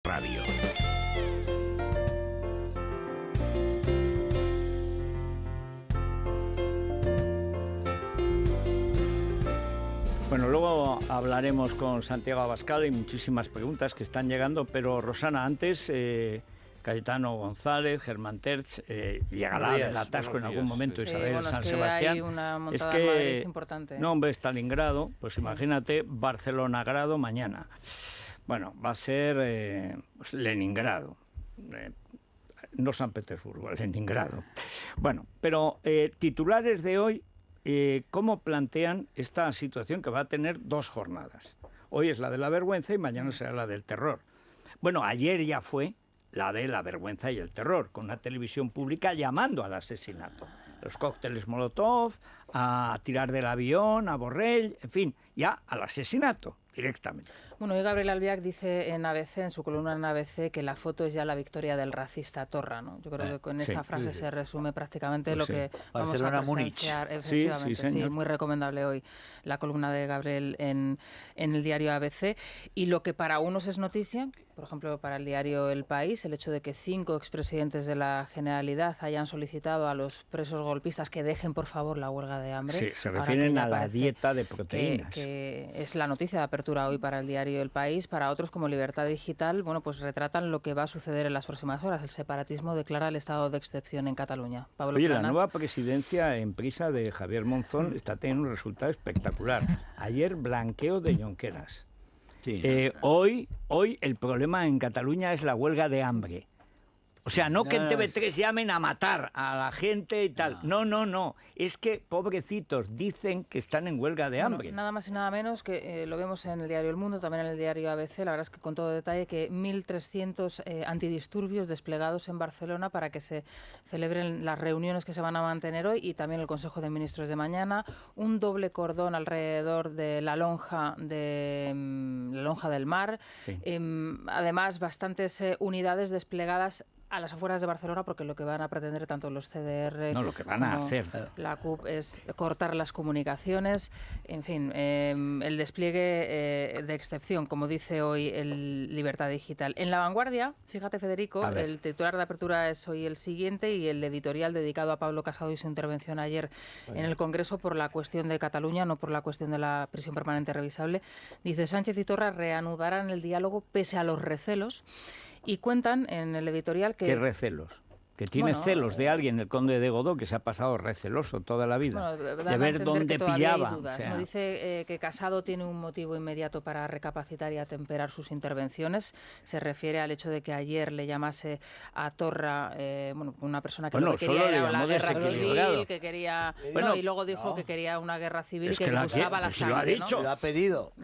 Radio. Bueno, luego hablaremos con Santiago Abascal y muchísimas preguntas que están llegando, pero Rosana, antes Cayetano González, Germán Terch, llegará del atasco en algún momento, sí, Isabel bueno, San es que Sebastián. hay una montada en Madrid importante. No, hombre, Stalingrado, pues imagínate, Barcelona-grado mañana. Bueno, va a ser Leningrado. No San Petersburgo, Leningrado. Bueno, pero titulares de hoy, ¿cómo plantean esta situación que va a tener 2 jornadas? Hoy es la de la vergüenza y mañana será la del terror. Bueno, ayer ya fue la de la vergüenza y el terror, con una televisión pública llamando al asesinato. Los cócteles Molotov, a tirar del avión, a Borrell, en fin, ya al asesinato directamente. Bueno, hoy Gabriel Albiac dice en ABC, en su columna en ABC, que la foto es ya la victoria del racista Torra, ¿no? Yo creo que con esta frase se resume prácticamente lo que vamos a presenciar. Efectivamente, sí, muy recomendable hoy la columna de Gabriel en el diario ABC. Y lo que para unos es noticia, por ejemplo, para el diario El País, el hecho de que 5 expresidentes de la Generalidad hayan solicitado a los presos golpistas que dejen, por favor, la huelga de hambre. Sí, se refieren a la dieta de proteínas. Que es la noticia de apertura hoy para el diario El País. Para otros, como Libertad Digital, bueno, pues retratan lo que va a suceder en las próximas horas. El separatismo declara el estado de excepción en Cataluña. Pablo Oye, Planas. La nueva presidencia en prisa de Javier Monzón está teniendo un resultado espectacular. Ayer, blanqueo de Junqueras. Sí. Hoy el problema en Cataluña es la huelga de hambre. O sea, no que en TV3 llamen a matar a la gente y tal. No. Es que, pobrecitos, dicen que están en huelga de hambre. Nada más y nada menos que lo vemos en el diario El Mundo, también en el diario ABC, la verdad es que con todo detalle, que 1.300 antidisturbios desplegados en Barcelona para que se celebren las reuniones que se van a mantener hoy y también el Consejo de Ministros de mañana. Un doble cordón alrededor de la lonja del Mar. Sí. Además, bastantes unidades desplegadas a las afueras de Barcelona, porque lo que van a pretender tanto los CDR lo que van a hacer la CUP es cortar las comunicaciones, en fin, el despliegue de excepción, como dice hoy el Libertad Digital. En La Vanguardia, fíjate, Federico, el titular de apertura es hoy el siguiente y el editorial dedicado a Pablo Casado y su intervención ayer en el Congreso por la cuestión de Cataluña, no por la cuestión de la prisión permanente revisable. Dice: Sánchez y Torra reanudarán el diálogo pese a los recelos. Y cuentan en el editorial que... ¿Qué recelos? Que tiene celos de alguien, el conde de Godó, que se ha pasado receloso toda la vida, de ver dónde pillaba. O sea, dice que Casado tiene un motivo inmediato para recapacitar y atemperar sus intervenciones. Se refiere al hecho de que ayer le llamase a Torra, una persona que lo que quería era la guerra civil, que quería... y luego dijo que quería una guerra civil, que buscaba la sangre. Lo ha dicho. Lo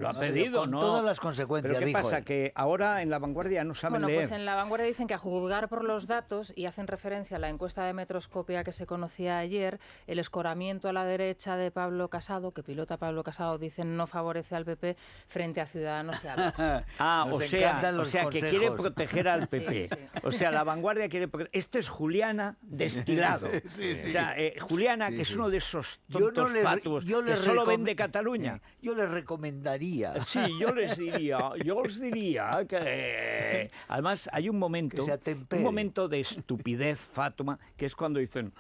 ha pedido. Con todas las consecuencias. ¿Pero qué pasa? Que ahora en La Vanguardia no saben leer. Pues en La Vanguardia dicen que a juzgar por los datos, y hacen referencia a la encuesta de Metroscopia que se conocía ayer, el escoramiento a la derecha de Pablo Casado, que pilota Pablo Casado, dicen no favorece al PP frente a Ciudadanos y a Vox. o sea que quiere proteger al PP. Sí. O sea, La Vanguardia quiere proteger. Esto es Juliana destilado. O sea, Juliana, que es uno de esos tontos fatuos que solo vende Cataluña. Yo les recomendaría. Sí, yo les diría que... Además, hay un momento de estupidez fátuma, que es cuando dicen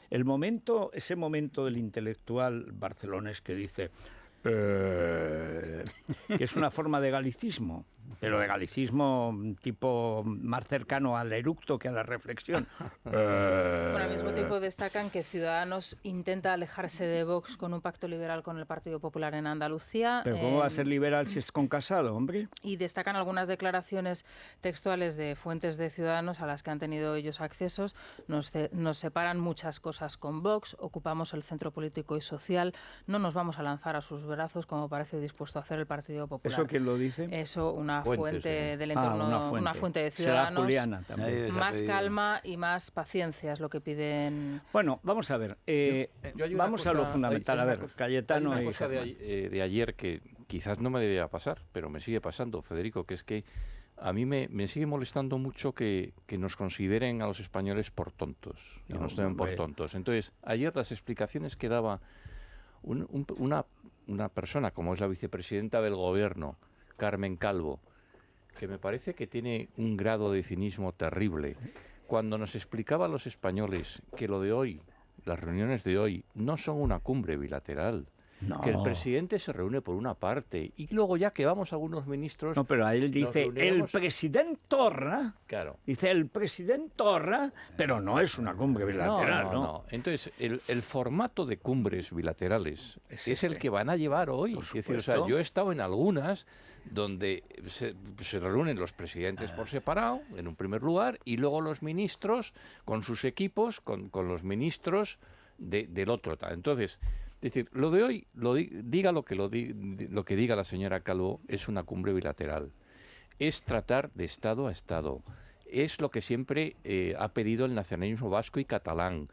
ese momento del intelectual barcelonés que dice que es una forma de galicismo, pero de galicismo tipo más cercano al eructo que a la reflexión. Bueno, al mismo tiempo destacan que Ciudadanos intenta alejarse de Vox con un pacto liberal con el Partido Popular en Andalucía. ¿Pero cómo va a ser liberal si es con Casado, hombre? Y destacan algunas declaraciones textuales de fuentes de Ciudadanos a las que han tenido ellos accesos. Nos separan muchas cosas con Vox, ocupamos el centro político y social, no nos vamos a lanzar a sus brazos como parece dispuesto a hacer el Partido Popular. ¿Eso quién lo dice? Eso, una fuente del entorno, una fuente de Ciudadanos. Será Juliana también. Más calma y más paciencia es lo que piden. Bueno, vamos a ver. Vamos a lo fundamental. A ver, Cayetano. Hay una cosa de ayer que quizás no me debía pasar, pero me sigue pasando, Federico, que es que a mí me sigue molestando mucho que nos consideren a los españoles por tontos y nos tomen por tontos. Entonces, ayer las explicaciones que daba una persona como es la vicepresidenta del Gobierno, Carmen Calvo, que me parece que tiene un grado de cinismo terrible. Cuando nos explicaba a los españoles que lo de hoy, las reuniones de hoy, no son una cumbre bilateral, No. que el presidente se reúne por una parte y luego ya que vamos algunos ministros... No, pero a él dice, el reuniremos... presidente Torra, Claro. dice el presidente Torra, pero no es una cumbre bilateral, ¿no? Entonces, el formato de cumbres bilaterales es el que van a llevar hoy. Por Es decir, o sea, supuesto. yo he estado en algunas donde se reúnen los presidentes por separado, en un primer lugar, y luego los ministros con sus equipos, con los ministros del otro. Entonces, es decir, lo de hoy, diga lo que diga la señora Calvo, es una cumbre bilateral. Es tratar de Estado a Estado. Es lo que siempre ha pedido el nacionalismo vasco y catalán.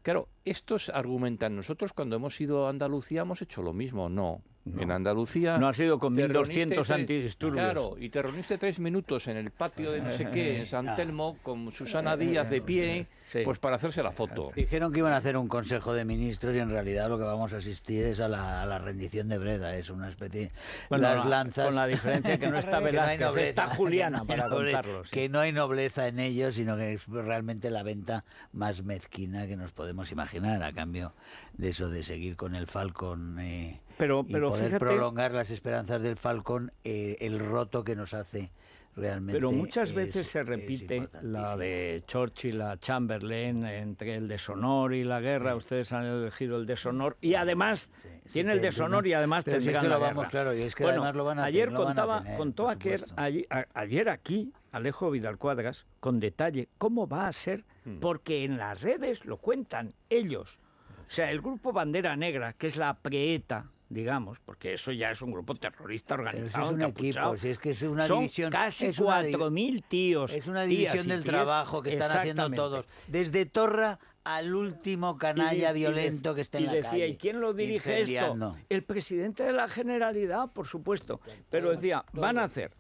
Claro, estos argumentan, nosotros cuando hemos ido a Andalucía hemos hecho lo mismo. No. En Andalucía... No ha sido con te 1.200 reuniste antidisturbios. Claro, y te reuniste 3 minutos en el patio de no sé qué, en San Telmo, con Susana Díaz de pie, Sí. pues para hacerse la foto. Dijeron que iban a hacer un consejo de ministros y en realidad lo que vamos a asistir es a la rendición de Breda. Es una especie... Bueno, las lanzas... con la diferencia que no está que no hay Velázquez, nobleza, está Juliana que no hay para noble- contarlo. sí. Que no hay nobleza en ellos, sino que es realmente la venta más mezquina que nos podemos imaginar, a cambio de eso, de seguir con el Falcon Pero y poder fíjate, prolongar las esperanzas del Falcon, el roto que nos hace realmente. pero muchas veces se es repite la importantísimo. de Churchill a Chamberlain entre el deshonor y la guerra. Ustedes han elegido el deshonor y además Sí, tiene el te deshonor entiendo. y además Pero si es tendrán que la lo vamos, guerra. claro, y es que Bueno, además lo van a ayer lo van a contaba, tener, contó por ayer, supuesto. ayer aquí Alejo Vidal Cuadras con detalle cómo va a ser, porque en las redes lo cuentan ellos. O sea, el grupo Bandera Negra, que es la preeta, digamos, porque eso ya es un grupo terrorista Pero organizado, eso es un encapuchado. equipo, si es que es una Son división. casi es una 4.000 tíos. Es una tías división y del tíes. trabajo que están haciendo Exactamente. todos. Desde Torra al último canalla violento que está en la decía, calle. ¿y quién lo dirige incendiando. esto? El presidente de la Generalidad, por supuesto. Pero decía, van a hacer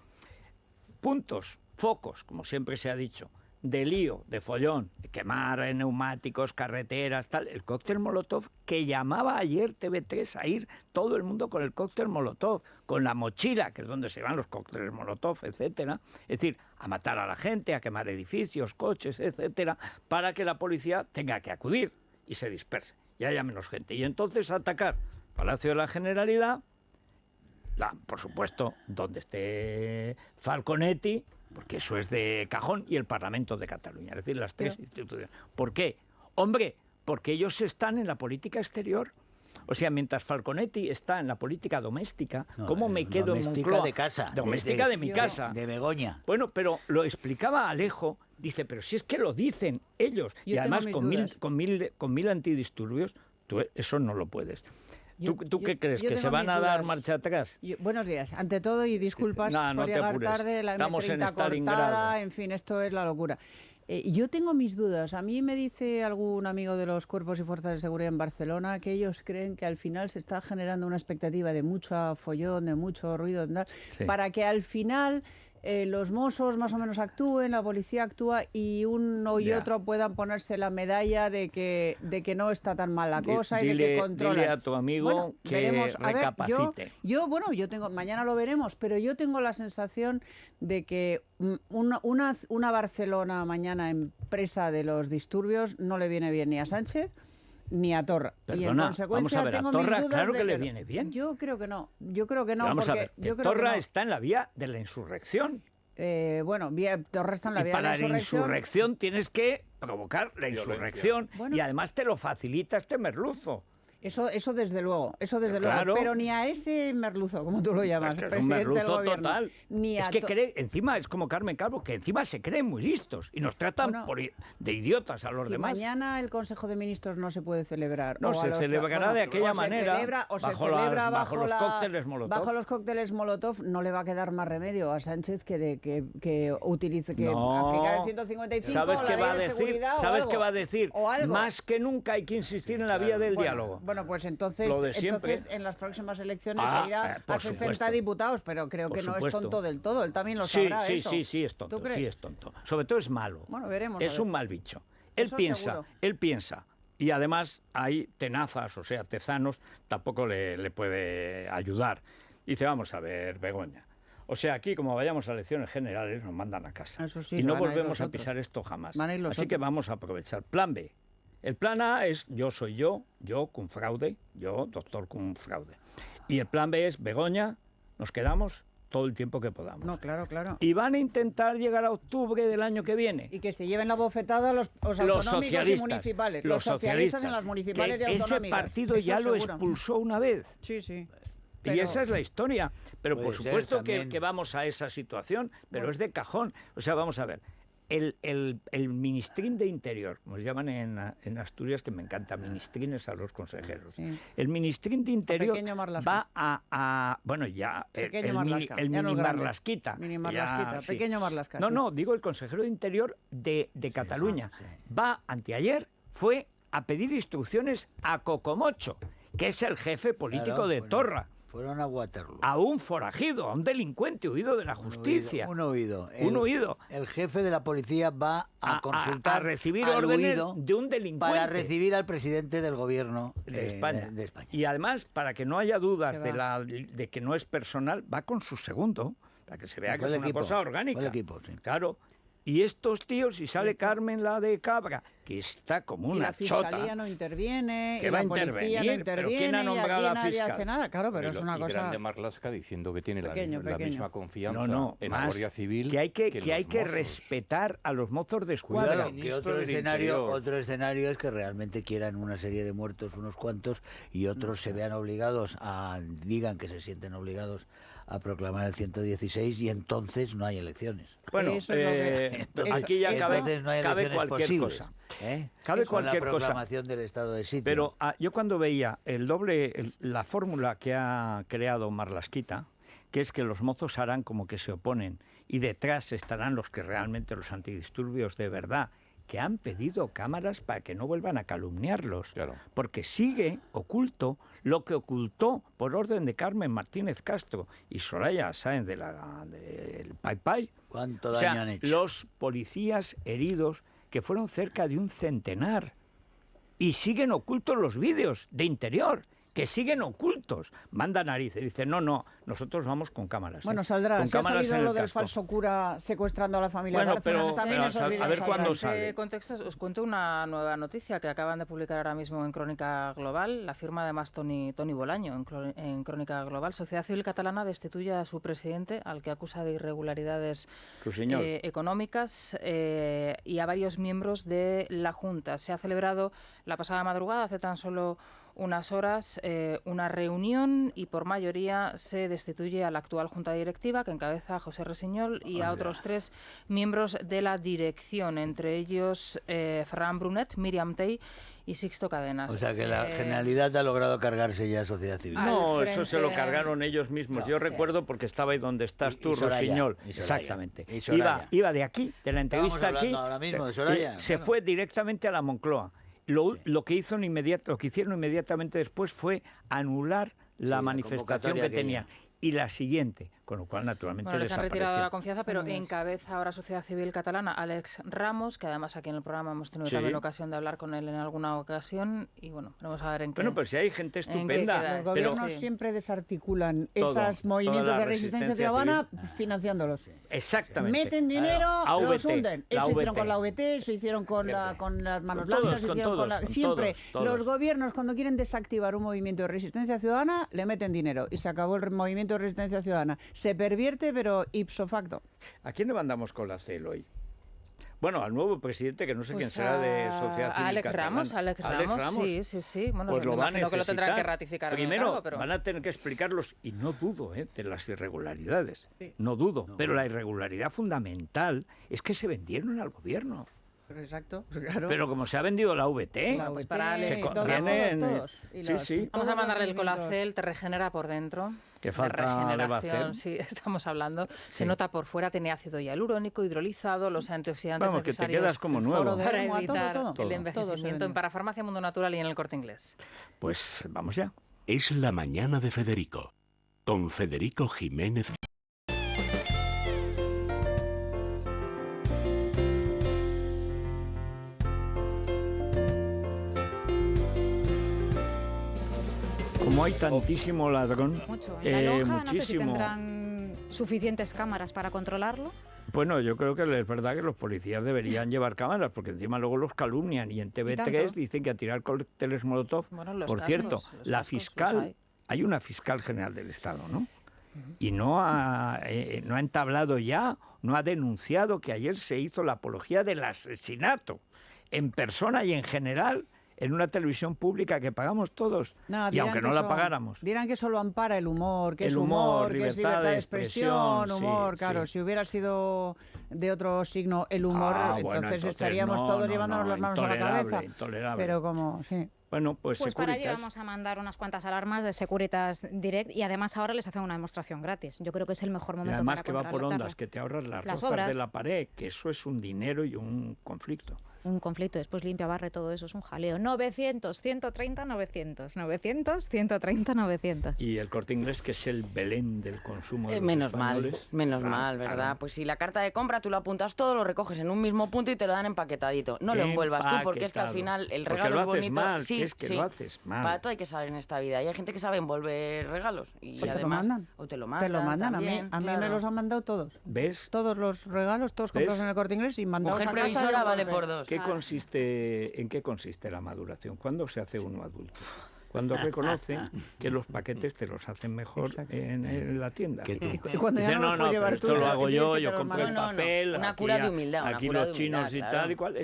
puntos, focos, como siempre se ha dicho, de lío, de follón, de quemar neumáticos, carreteras, tal. El cóctel Molotov, que llamaba ayer TV3 a ir todo el mundo con el cóctel Molotov, con la mochila, que es donde se van los cócteles Molotov, etcétera. Es decir, a matar a la gente, a quemar edificios, coches, etcétera, para que la policía tenga que acudir y se disperse y haya menos gente. Y entonces atacar Palacio de la Generalidad, por supuesto, donde esté Falconetti, porque eso es de cajón, y el Parlamento de Cataluña, es decir, las tres instituciones. ¿Por qué? Hombre, porque ellos están en la política exterior. O sea, mientras Falconetti está en la política doméstica, No, ¿cómo me quedo en doméstica Moncloa? de casa, Doméstica de mi casa. De Begoña. Bueno, pero lo explicaba Alejo, dice, pero si es que lo dicen ellos, Yo y además tengo mis dudas. con mil antidisturbios, tú eso no lo puedes. ¿Tú qué crees? yo ¿Que se tengo van mis a dar dudas. marcha atrás? Buenos días. Ante todo, y disculpas No, no por te llegar apures. tarde, la Estamos en M30 Stalingrado. cortada, en fin, esto es la locura. Yo tengo mis dudas. A mí me dice algún amigo de los cuerpos y fuerzas de seguridad en Barcelona que ellos creen que al final se está generando una expectativa de mucho follón, de mucho ruido, Sí. para que al final los mozos más o menos actúen, la policía actúa y uno y Ya. otro puedan ponerse la medalla de que no está tan mal la cosa y de Dile que controlan. dile a tu amigo que veremos. A ver, recapacite. yo tengo, mañana lo veremos, pero yo tengo la sensación de que una Barcelona mañana en presa de los disturbios no le viene bien ni a Sánchez ni a Torra. Y en Perdona, consecuencia vamos a ver, a tengo Torra mis dudas claro de que le viene bien. Yo creo que no, Vamos a porque ver, que yo creo que Torra no. está en la vía de la insurrección. Bueno, Torra está en la Y vía para de la insurrección. tienes que provocar la insurrección. Bueno. Y además te lo facilita este merluzo. Eso desde luego, Claro. pero ni a ese merluzo, como tú lo llamas, Es que es un presidente del merluzo gobierno, total. ni Es a que encima es como Carmen Calvo, que encima se creen muy listos y nos tratan Bueno, de idiotas a los si demás. mañana el Consejo de Ministros no se puede celebrar. No, o a se los- celebrará de aquella manera, o se bajo celebra bajo los cócteles Molotov. Bajo los cócteles Molotov no le va a quedar más remedio a Sánchez que utilice, que No. aplicar el 155, ¿Sabes la qué ley va a de decir? seguridad o ¿Sabes algo? qué va a decir? O algo. Más que nunca hay que insistir en la vía del diálogo. Bueno, pues entonces, Lo de siempre. en las próximas elecciones Ah, se irá por a 60 supuesto. diputados, pero creo Por que no supuesto. es tonto del todo. Él también lo Sí, sabrá sí, eso. sí, es tonto, ¿Tú crees? sí es tonto. Sobre todo es malo. Bueno, veremos, a Es ver. un mal bicho. Él Eso piensa, seguro. y además hay tenazas, o sea, tezanos, tampoco le puede ayudar. Dice, vamos a ver, Begoña, O sea, aquí, como vayamos a elecciones generales, nos mandan a casa. Eso sí, y no van a ir volvemos los a otros. pisar esto jamás. Van a ir los Así que otros. vamos a aprovechar. Plan B. El plan A es yo soy yo con fraude, yo, doctor con fraude. Y el plan B es Begoña, nos quedamos todo el tiempo que podamos. No, claro, claro. Y van a intentar llegar a octubre del año que viene. Y que se lleven la bofetada los autonómicos socialistas, y municipales. los socialistas en las municipales que y autonómicas. ese partido Eso ya lo seguro. expulsó una vez. Sí, sí. Y Pero- esa es la historia. Pero Puede por ser supuesto también. que vamos a esa situación, pero es de cajón. O sea, vamos a ver. El ministrín de Interior, como se llaman en Asturias, que me encanta, ministrines a los consejeros. Sí. El ministrín de Interior pequeño Marlaska. va bueno, ya, Pequeño el Marlaska, mini ya no es grande. Marlasquita. Mini ya, Marlasquita, sí. pequeño Marlaska. No, sí. no, digo el consejero de Interior de Cataluña. sí. Va, anteayer, fue a pedir instrucciones a Cocomocho, que es el jefe político Claro, de bueno, Torra, Fueron a Waterloo. a un forajido, a un delincuente huido de la justicia. Un huido. Un huido. El jefe de la policía va a consultar a recibir al órdenes huido de un delincuente para recibir al presidente del gobierno de España. de España. Y además, para que no haya dudas Que va. de que no es personal, va con su segundo, para que se vea que Fue es el una equipo, cosa orgánica. fue el equipo, sí. Claro. Y estos tíos, y sale Carmen la de Cabra, que está como Y una la fiscalía chota. no interviene, Que y va a la policía intervenir, no pero interviene, ¿quién ha y nombrado aquí a la nadie fiscal? hace nada. Claro, pero es una Y cosa... grande Marlaska diciendo que tiene Pequeño, la pequeño. misma confianza No, en la más Guardia Civil que hay que los mozos. respetar a los mozos de escuadra. Cuidado, que Ministro otro del escenario, Interior. otro escenario es que realmente quieran una serie de muertos unos cuantos y otros se vean obligados digan que se sienten obligados a proclamar el 116 y entonces no hay elecciones. Bueno, Eso es lo que- Entonces, aquí ya entonces no hay cabe elecciones cualquier posibles, cosa. ¿eh? Cabe Con cualquier la cosa. proclamación del estado de sitio. Pero yo cuando veía la fórmula que ha creado Marlasquita, que es que los mozos harán como que se oponen y detrás estarán los que realmente los antidisturbios de verdad, que han pedido cámaras para que no vuelvan a calumniarlos. Claro. Porque sigue oculto lo que ocultó por orden de Carmen Martínez Castro y Soraya Sáenz del Pai Pai. ¿Cuánto O daño sea, han hecho? los policías heridos, que fueron cerca de un centenar, y siguen ocultos los vídeos de Interior, que siguen ocultos. Manda narices, dice, no, nosotros vamos con cámaras. Bueno, ¿eh? saldrá. Con Si ha cámaras salido en lo el del casco. falso cura secuestrando a la familia Bueno, Bárcenas, pero- también pero esos a vídeos ver saldrán. cuándo En sale. ese contexto os cuento una nueva noticia que acaban de publicar ahora mismo en Crónica Global. La firma además Toni Bolaño en Crónica Global. Sociedad Civil Catalana destituye a su presidente, al que acusa de irregularidades Rusiñol. económicas y a varios miembros de la Junta. Se ha celebrado la pasada madrugada, hace tan solo unas horas, una reunión y por mayoría se destituye a la actual Junta Directiva que encabeza José Resiñol y a otros 3 miembros de la dirección, entre ellos Ferran Brunet, Miriam Tey y Sixto Cadenas. O sea que la Generalidad ha logrado cargarse ya a Sociedad Civil. al No, eso se lo frente- cargaron ellos mismos. No, Yo sí. recuerdo porque estaba ahí donde estás Y tú, Soraya, Rosiñol. y Soraya, Exactamente. y Soraya. Iba de aquí, de la entrevista Estábamos aquí. hablando ahora mismo de Soraya, y se bueno. fue directamente a la Moncloa. Lo que hicieron inmediatamente después fue anular la la manifestación convocatoria que aquella. tenían. Y la siguiente, con lo cual naturalmente Bueno, les han retirado la desapareció. confianza, pero encabeza ahora Sociedad Civil Catalana Alex Ramos, que además aquí en el programa hemos tenido Sí. también ocasión de hablar con él en alguna ocasión. Y bueno, vamos a ver en qué. Bueno, pero si hay gente ¿en qué estupenda. queda Los esto? pero gobiernos sí. siempre desarticulan Todo, esos toda movimientos la de resistencia resistencia ciudadana financiándolos. Exactamente. Meten dinero, Claro. los AVT, hunden. la Eso hicieron AVT. con la OVT, eso hicieron con las manos Con todos, blancas, con hicieron todos, con siempre todos. los gobiernos cuando quieren desactivar un movimiento de resistencia ciudadana le meten dinero y se acabó el movimiento de resistencia ciudadana. Se pervierte pero ipso facto. ¿A quién le mandamos con la CEL hoy? Bueno, al nuevo presidente, que no sé quién Pues será de a Sociedad Civil Alex Catalana. Ramos, Alex Ramos, sí. Bueno, Pues me lo va a imagino que lo tendrán que necesitar. ratificar en el Primero, cargo, pero... van a tener que explicarlos, y no dudo de las irregularidades, Sí. no dudo, pero la irregularidad fundamental es que se vendieron al gobierno. Exacto, claro. Pero como se ha vendido la VT, La pues OVT, para Alex, se todos, convienen, todos. Y sí, los- sí. Vamos todos a los mandarle el movimientos. Colacel, te regenera por dentro. Que de falta le va a regeneración, hacer. sí, estamos hablando. Se Sí. nota por fuera, tiene ácido hialurónico, hidrolizado, los antioxidantes Vamos, que te necesarios quedas como Foro nuevo. de- para Dermo, a todo, evitar todo. el Todo. envejecimiento en Parafarmacia Mundo Natural y en el Corte Inglés. Pues vamos ya. Es la mañana de Federico, con Federico Jiménez. Como hay tantísimo ladrón, Mucho. En la lonja no sé si muchísimo. tendrán suficientes cámaras para controlarlo? Bueno, yo creo que es verdad que los policías deberían llevar cámaras, porque encima luego los calumnian y en TV3 dicen que a tirar cócteles Molotov. Bueno, los por cascos, cierto, los la cascos los fiscal, hay una fiscal general del Estado, ¿no? Y no ha entablado ya, no ha denunciado que ayer se hizo la apología del asesinato en persona y en general en una televisión pública que pagamos todos, No, y aunque no la pagáramos. Dirán que solo ampara el humor, que El es humor, que es libertad libertad de de expresión, expresión, humor, sí, claro. sí. Si hubiera sido de otro signo el humor, Bueno, estaríamos todos llevándonos las manos a la cabeza. Intolerable. Pero como, sí. Bueno, pues para ello Securitas. vamos a mandar unas cuantas alarmas de Securitas Direct y además ahora les hacen una demostración gratis. Yo creo que es el mejor Y momento además para que va por contrarrestarlo. ondas, que te ahorras las Las rozas obras. de la pared, que eso es un dinero y un conflicto. Un conflicto, después limpia, barre, todo eso es un jaleo. 900, 130, 900. 900, 130, 900. Y el Corte Inglés, que es el Belén del consumo de los Menos mal, españoles. menos Claro, mal, ¿verdad? claro. Pues si la carta de compra tú lo apuntas todo, lo recoges en un mismo punto y te lo dan empaquetadito. No lo Qué envuelvas tú porque es que al empaquetado. final el Porque regalo lo es haces bonito. mal, sí, que es que sí. lo haces mal. Para todo hay que saber en esta vida. Y hay gente que sabe envolver regalos. Y Sí, te lo además, mandan. O te lo mandan. Te lo mandan también, a mí me claro. los han mandado todos. ¿Ves? Todos los regalos, todos ¿Ves? comprados en el Corte Inglés y mandados Mujer a casa. previsora y vale envolver. por dos. ¿En qué consiste la maduración? ¿Cuándo se hace uno adulto? Cuando reconoce que los paquetes te los hacen mejor en la tienda. Que tú. Y cuando ya Dice, no, los puedes llevar pero tú, esto lo te hago piden yo, que te yo los compro manden. el No, no, no. papel, Una aquí, cura de humildad, una aquí cura los de chinos humildad, y claro. tal y cual.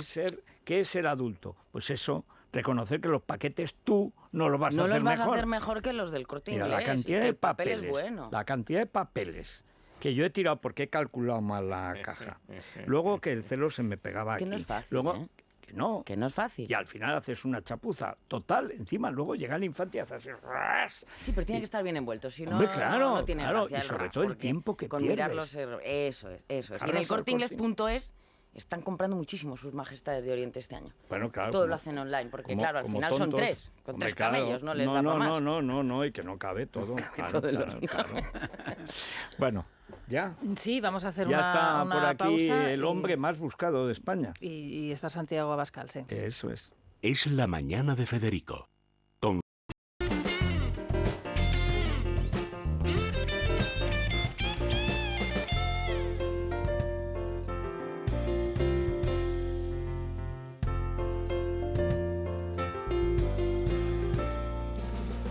¿Qué es ser adulto? Pues eso, reconocer que los paquetes tú no los vas a No hacer los vas mejor. a hacer mejor que los del Corte Mira, Inglés. la cantidad y que de el papel papeles, es bueno. la cantidad de papeles que yo he tirado porque he calculado mal la caja. Luego que el celo se me pegaba Que aquí. no es fácil, Luego, ¿eh? que no. Que no es fácil. Y al final haces una chapuza total. Encima luego llega el infante y haces así, ras. Sí, pero tiene que estar bien envuelto, si no, Hombre, claro, no tiene claro, gracia y el sobre ras, todo el porque tiempo que con pierdes. mirar los errores. Eso es. Y en Cargas el al corteinglés.es están comprando muchísimo sus majestades de Oriente este año. Bueno, claro. Todo como- lo hacen online, porque como- claro, al como final son tontos. tres. Con Hombre, tres claro. camellos, no les da no, para más. no, y que no cabe todo. Claro, todo el claro, horno. claro. Bueno, ya. Sí, vamos a hacer Ya una, está una por aquí pausa el hombre más buscado de España. y está Santiago Abascal, sí. Eso es. Es la mañana de Federico. Con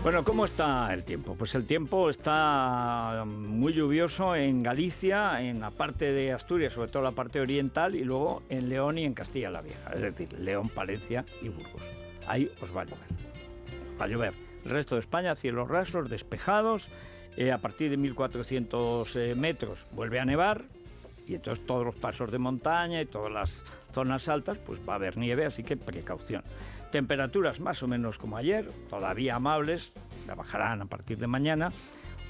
Bueno, ¿cómo está el tiempo? Pues el tiempo está muy lluvioso en Galicia, en la parte de Asturias, sobre todo la parte oriental, y luego en León y en Castilla la Vieja, es decir, León, Palencia y Burgos. Ahí os va a llover. Va a llover. El resto de España, cielos rasos, despejados, a partir de 1400 metros vuelve a nevar, y entonces todos los pasos de montaña y todas las zonas altas, pues va a haber nieve, así que precaución. Temperaturas más o menos como ayer, todavía amables, la bajarán a partir de mañana.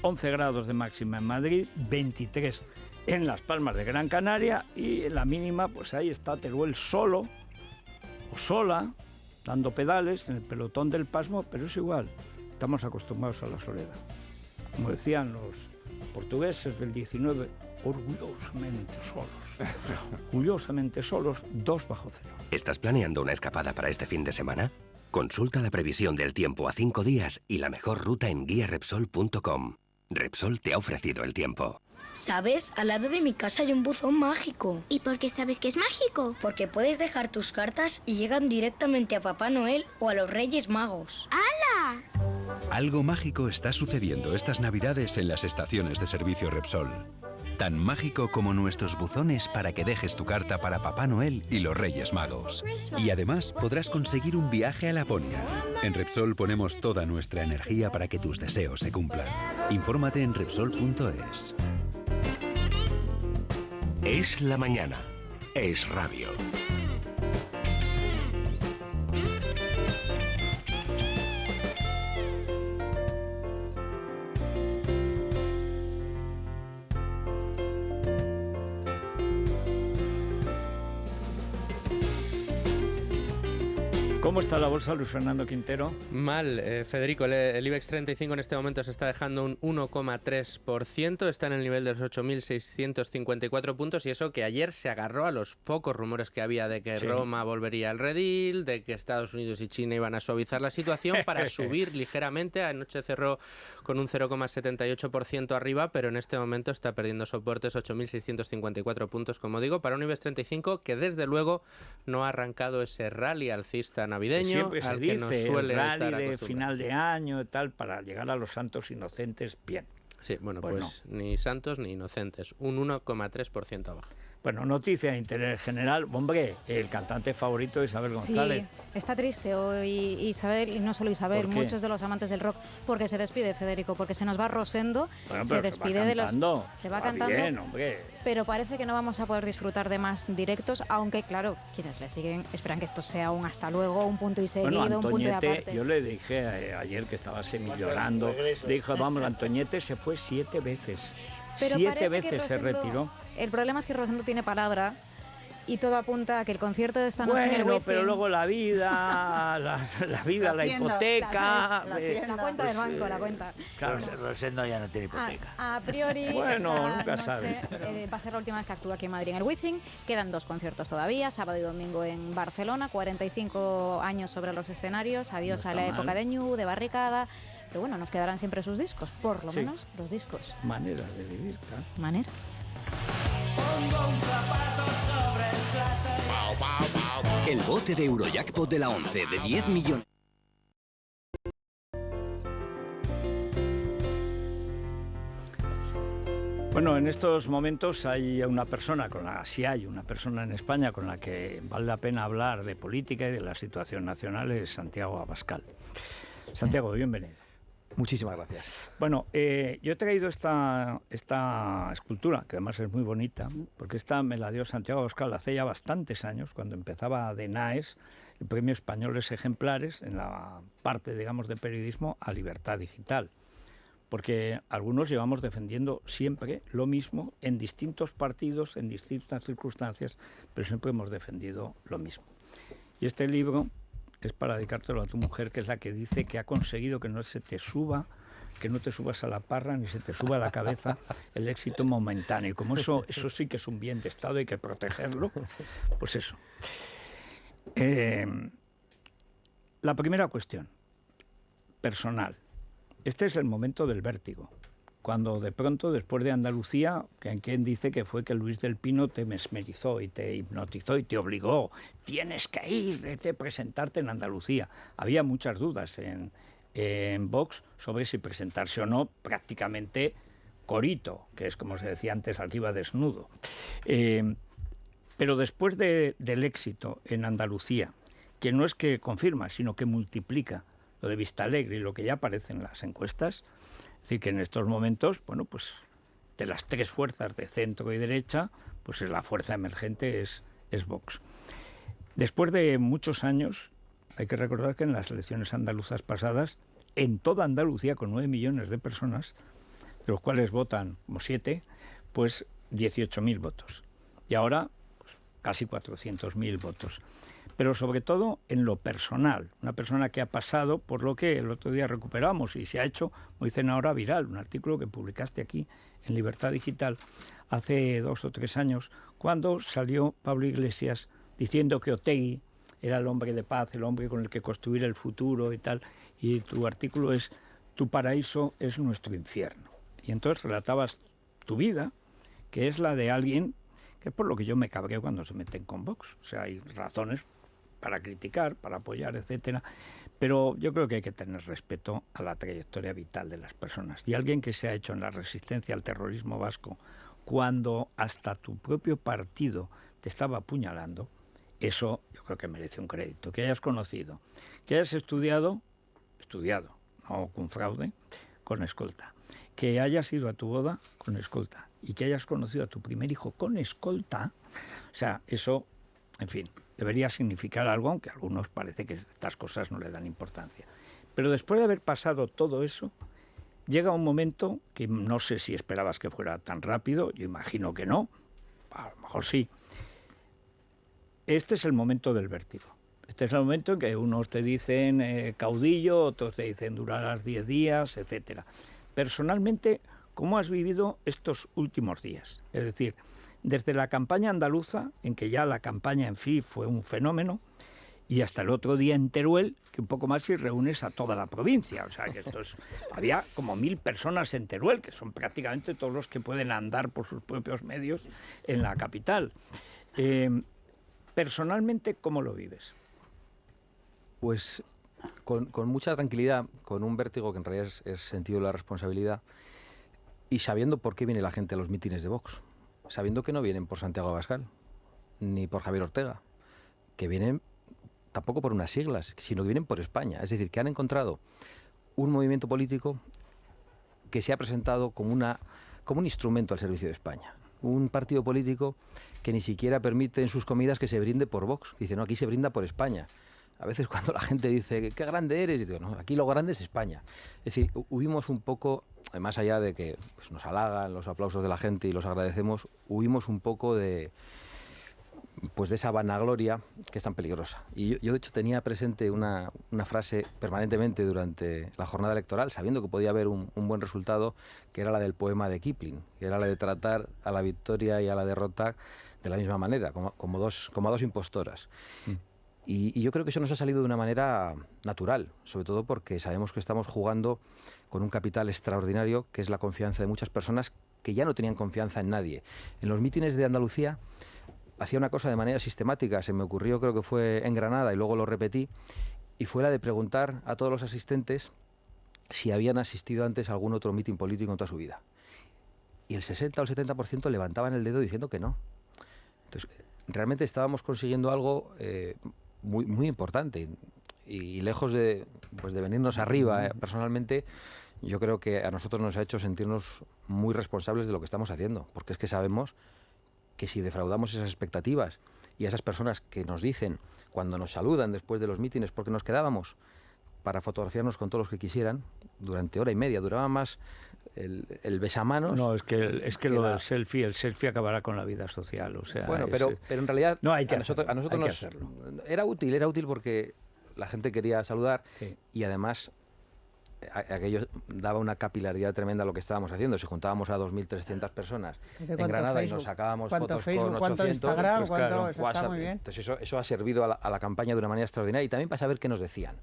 11 grados de máxima en Madrid, 23 en Las Palmas de Gran Canaria y la mínima, pues ahí está Teruel solo o sola, dando pedales en el pelotón del pasmo, pero es igual, estamos acostumbrados a la soledad. Como decían los portugueses del 19, orgullosamente solos, 2 bajo cero. ¿Estás planeando una escapada para este fin de semana? Consulta la previsión del tiempo a 5 días y la mejor ruta en guiarepsol.com. Repsol te ha ofrecido el tiempo. ¿Sabes? Al lado de mi casa hay un buzón mágico. ¿Y por qué sabes que es mágico? Porque puedes dejar tus cartas y llegan directamente a Papá Noel o a los Reyes Magos. ¡Hala! Algo mágico está sucediendo estas Navidades en las estaciones de servicio Repsol. Tan mágico como nuestros buzones para que dejes tu carta para Papá Noel y los Reyes Magos. Y además podrás conseguir un viaje a Laponia. En Repsol ponemos toda nuestra energía para que tus deseos se cumplan. Infórmate en Repsol.es. Es la mañana. Es radio. ¿Cómo está la bolsa, Luis Fernando Quintero? Mal, Federico. El IBEX 35 en este momento se está dejando un 1,3%. Está en el nivel de los 8.654 puntos. Y eso que ayer se agarró a los pocos rumores que había de que Roma volvería al redil, de que Estados Unidos y China iban a suavizar la situación para subir ligeramente. Anoche cerró con un 0,78% arriba, pero en este momento está perdiendo soportes, 8.654 puntos, como digo, para un IBEX 35 que desde luego no ha arrancado ese rally alcista navideño siempre al se que dice, nos suele el estar rally de acostumbrados. final de año y tal, para llegar a los santos inocentes, bien. Sí, bueno, pues ni santos ni inocentes, un 1,3% abajo. Bueno, noticia de interés general. Hombre, el cantante favorito de Isabel González. Sí, está triste hoy Isabel, y no solo Isabel, ¿Por qué? muchos de los amantes del rock, porque se despide, Federico, porque se nos va Rosendo, Bueno, se despide de los... Se va cantando, bien, hombre. pero parece que no vamos a poder disfrutar de más directos, aunque claro, quienes le siguen esperan que esto sea un hasta luego, un punto y seguido, Bueno, un punto y Antoñete, aparte. yo le dije ayer que estaba semillorando, le dije, vamos, Antoñete se fue 7 veces. Pero 7 parece que veces se Rosendo- retiró. El problema es que Rosendo tiene palabra y todo apunta a que el concierto de esta noche en el Bueno, Wizzing... pero luego la vida, la hipoteca... La cuenta del pues, banco, la cuenta. Claro, Rosendo ya no tiene hipoteca. A priori, Bueno, esta nunca noche, sabes. va a ser la última vez que actúa aquí en Madrid en el Wizzing. Quedan 2 conciertos todavía, sábado y domingo en Barcelona, 45 años sobre los escenarios, adiós No a está la mal. época de Ñu, de Barricada. Pero bueno, nos quedarán siempre sus discos, por lo Sí. menos los discos. Maneras de vivir, claro. Manera. El bote de Eurojackpot de la 11 de 10 millones. Bueno, en estos momentos hay una persona si hay una persona en España con la que vale la pena hablar de política y de la situación nacional, es Santiago Abascal. Santiago, bienvenido. Muchísimas gracias. Bueno, yo he traído esta escultura, que además es muy bonita, porque esta me la dio Santiago Abascal hace ya bastantes años, cuando empezaba de NAES, el Premio Españoles Ejemplares, en la parte, digamos, de periodismo a Libertad Digital. Porque algunos llevamos defendiendo siempre lo mismo en distintos partidos, en distintas circunstancias, pero siempre hemos defendido lo mismo. Y este libro es para dedicártelo a tu mujer, que es la que dice que ha conseguido que no se te suba, que no te subas a la parra ni se te suba a la cabeza el éxito momentáneo. Y como eso sí que es un bien de Estado, hay que protegerlo, pues eso. La primera cuestión, personal. Este es el momento del vértigo, cuando de pronto, después de Andalucía, quien dice que fue que Luis del Pino te mesmerizó y te hipnotizó y te obligó, tienes que ir, de presentarte en Andalucía. Había muchas dudas en Vox sobre si presentarse o no, prácticamente corito, que es como se decía antes, al que iba desnudo. Pero después del éxito en Andalucía, que no es que confirma, sino que multiplica lo de Vistalegre y lo que ya aparece en las encuestas, es decir, que en estos momentos, bueno, pues de las 3 fuerzas de centro y derecha, pues la fuerza emergente es Vox. Después de muchos años, hay que recordar que en las elecciones andaluzas pasadas, en toda Andalucía, con 9 millones de personas, de los cuales votan como 7, pues 18.000 votos. Y ahora, pues, casi 400.000 votos. Pero sobre todo en lo personal, una persona que ha pasado por lo que el otro día recuperamos y se ha hecho, como dicen ahora, viral, un artículo que publicaste aquí en Libertad Digital hace 2 o 3 años, cuando salió Pablo Iglesias diciendo que Otegi era el hombre de paz, el hombre con el que construir el futuro y tal, y tu artículo es "Tu paraíso es nuestro infierno". Y entonces relatabas tu vida, que es la de alguien, que es por lo que yo me cabreo cuando se meten con Vox. O sea, hay razones para criticar, para apoyar, etcétera, pero yo creo que hay que tener respeto a la trayectoria vital de las personas. Y alguien que se ha hecho en la resistencia al terrorismo vasco, cuando hasta tu propio partido te estaba apuñalando, eso yo creo que merece un crédito. Que hayas conocido, que hayas estudiado, no con fraude, con escolta. Que hayas ido a tu boda con escolta y que hayas conocido a tu primer hijo con escolta, o sea, eso, en fin, debería significar algo, aunque a algunos parece que estas cosas no le dan importancia. Pero después de haber pasado todo eso, llega un momento que no sé si esperabas que fuera tan rápido, yo imagino que no, a lo mejor sí. Este es el momento del vértigo. Este es el momento en que unos te dicen caudillo, otros te dicen durarás 10 días, etcétera. Personalmente, ¿cómo has vivido estos últimos días? Es decir, desde la campaña andaluza, en que ya la campaña en sí fue un fenómeno, y hasta el otro día en Teruel, que un poco más si reúnes a toda la provincia. O sea, que había como 1000 personas en Teruel, que son prácticamente todos los que pueden andar por sus propios medios en la capital. Personalmente, ¿cómo lo vives? Pues con mucha tranquilidad, con un vértigo que en realidad es sentido de la responsabilidad, y sabiendo por qué viene la gente a los mítines de Vox, sabiendo que no vienen por Santiago Abascal, ni por Javier Ortega, que vienen tampoco por unas siglas, sino que vienen por España. Es decir, que han encontrado un movimiento político que se ha presentado como un instrumento al servicio de España. Un partido político que ni siquiera permite en sus comidas que se brinde por Vox. Dice, no, aquí se brinda por España. A veces cuando la gente dice, qué grande eres, y digo, no, aquí lo grande es España. Es decir, huimos un poco, más allá de que pues, nos halagan los aplausos de la gente y los agradecemos, huimos un poco de esa vanagloria que es tan peligrosa. Y yo de hecho tenía presente una frase permanentemente durante la jornada electoral, sabiendo que podía haber un buen resultado, que era la del poema de Kipling, que era la de tratar a la victoria y a la derrota de la misma manera, como a dos impostoras. Y yo creo que eso nos ha salido de una manera natural, sobre todo porque sabemos que estamos jugando con un capital extraordinario, que es la confianza de muchas personas que ya no tenían confianza en nadie. En los mítines de Andalucía hacía una cosa de manera sistemática, se me ocurrió, creo que fue en Granada y luego lo repetí, y fue la de preguntar a todos los asistentes si habían asistido antes a algún otro mitin político en toda su vida. Y el 60 o el 70% levantaban el dedo diciendo que no. Entonces, realmente estábamos consiguiendo algo muy, muy importante, y lejos de venirnos arriba, personalmente, yo creo que a nosotros nos ha hecho sentirnos muy responsables de lo que estamos haciendo, porque es que sabemos que si defraudamos esas expectativas y a esas personas que nos dicen cuando nos saludan después de los mítines porque nos quedábamos para fotografiarnos con todos los que quisieran durante hora y media, duraba más el besamanos. No, es que lo del selfie, el selfie acabará con la vida social, o sea... Bueno, pero en realidad no, hay que a nosotros nos era útil porque la gente quería saludar, sí. Y además aquello daba una capilaridad tremenda a lo que estábamos haciendo. Si juntábamos a 2.300 personas en Granada Facebook, y nos sacábamos fotos Facebook, con 800, ¿cuánto Instagram? pues ¿Cuánto? claro, Eso WhatsApp, está muy bien. Entonces eso ha servido a la campaña de una manera extraordinaria, y también para saber qué nos decían.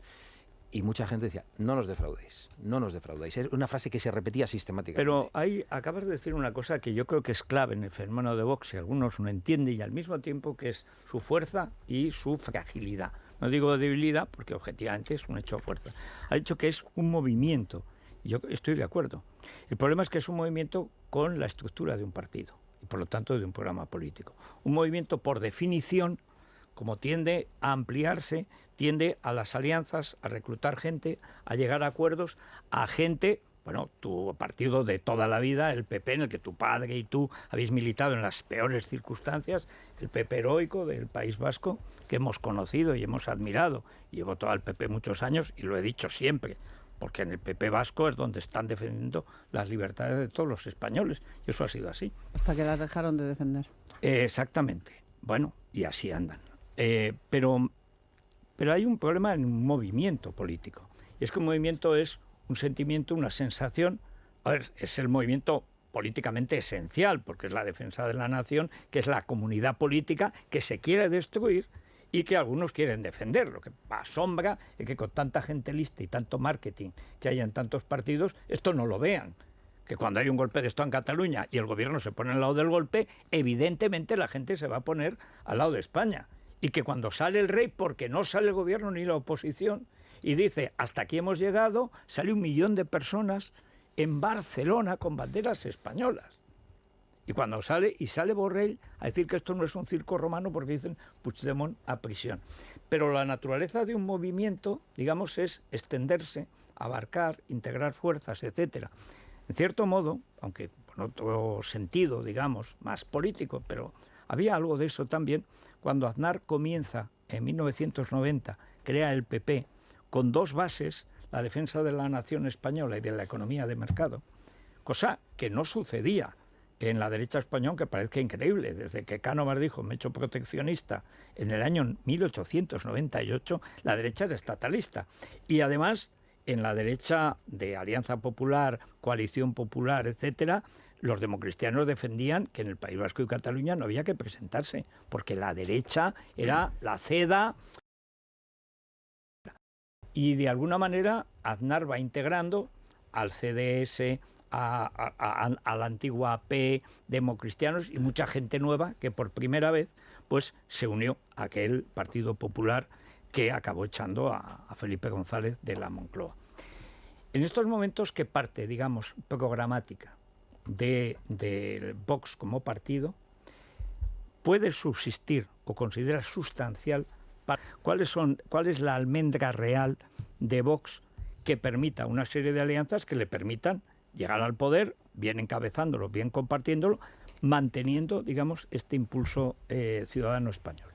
Y mucha gente decía, no nos defraudéis, no nos defraudéis. Es una frase que se repetía sistemáticamente. Pero ahí acabas de decir una cosa que yo creo que es clave en el fenómeno de Vox, y algunos no entienden, y al mismo tiempo que es su fuerza y su fragilidad. No digo debilidad, porque objetivamente es un hecho de fuerza. Ha dicho que es un movimiento. Yo estoy de acuerdo. El problema es que es un movimiento con la estructura de un partido, y por lo tanto de un programa político. Un movimiento, por definición, como tiende a ampliarse, tiende a las alianzas, a reclutar gente, a llegar a acuerdos, a gente, bueno, tu partido de toda la vida, el PP, en el que tu padre y tú habéis militado en las peores circunstancias, el PP heroico del País Vasco, que hemos conocido y hemos admirado. Llevo todo al PP muchos años y lo he dicho siempre, porque en el PP vasco es donde están defendiendo las libertades de todos los españoles, y eso ha sido así. Hasta que las dejaron de defender. Exactamente. Bueno, y así andan. Pero hay un problema en un movimiento político, y es que un movimiento es un sentimiento, una sensación. A ver, es el movimiento políticamente esencial, porque es la defensa de la nación, que es la comunidad política que se quiere destruir y que algunos quieren defender. Lo que asombra es que con tanta gente lista y tanto marketing que hay en tantos partidos, esto no lo vean. Que cuando hay un golpe de Estado en Cataluña y el gobierno se pone al lado del golpe, evidentemente la gente se va a poner al lado de España. Y que cuando sale el rey, porque no sale el gobierno ni la oposición, y dice, hasta aquí hemos llegado, sale 1 millón de personas en Barcelona con banderas españolas. Y cuando sale Borrell a decir que esto no es un circo romano, porque dicen Puigdemont a prisión. Pero la naturaleza de un movimiento, digamos, es extenderse, abarcar, integrar fuerzas, etcétera. En cierto modo, aunque con otro sentido, digamos, más político, pero había algo de eso también, cuando Aznar comienza en 1990, crea el PP, con 2 bases, la defensa de la nación española y de la economía de mercado, cosa que no sucedía en la derecha española, que parezca increíble. Desde que Cánovas dijo, me he hecho proteccionista, en el año 1898, la derecha era estatalista. Y además, en la derecha de Alianza Popular, Coalición Popular, etcétera, los democristianos defendían que en el País Vasco y Cataluña no había que presentarse, porque la derecha era la CEDA. Y de alguna manera Aznar va integrando al CDS, a la antigua AP, democristianos y mucha gente nueva que por primera vez pues se unió a aquel Partido Popular que acabó echando a Felipe González de la Moncloa. En estos momentos, ¿qué parte, digamos, programática de Vox como partido puede subsistir o considera sustancial? ¿Cuál es la almendra real de Vox que permita una serie de alianzas que le permitan llegar al poder, bien encabezándolo, bien compartiéndolo, manteniendo, digamos, este impulso ciudadano español?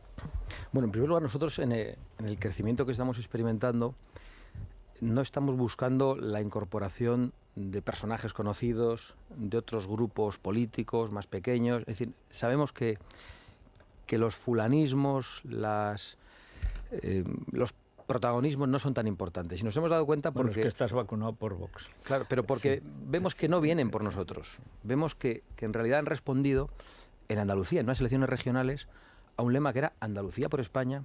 Bueno, en primer lugar, nosotros en el crecimiento que estamos experimentando no estamos buscando la incorporación de personajes conocidos, de otros grupos políticos más pequeños. Es decir, sabemos que los fulanismos, los protagonismos no son tan importantes. Y nos hemos dado cuenta porque... Bueno, es que estás vacunado por Vox. Claro, pero porque sí, vemos que no vienen por nosotros. Vemos que en realidad han respondido en Andalucía, en unas elecciones regionales, a un lema que era Andalucía por España,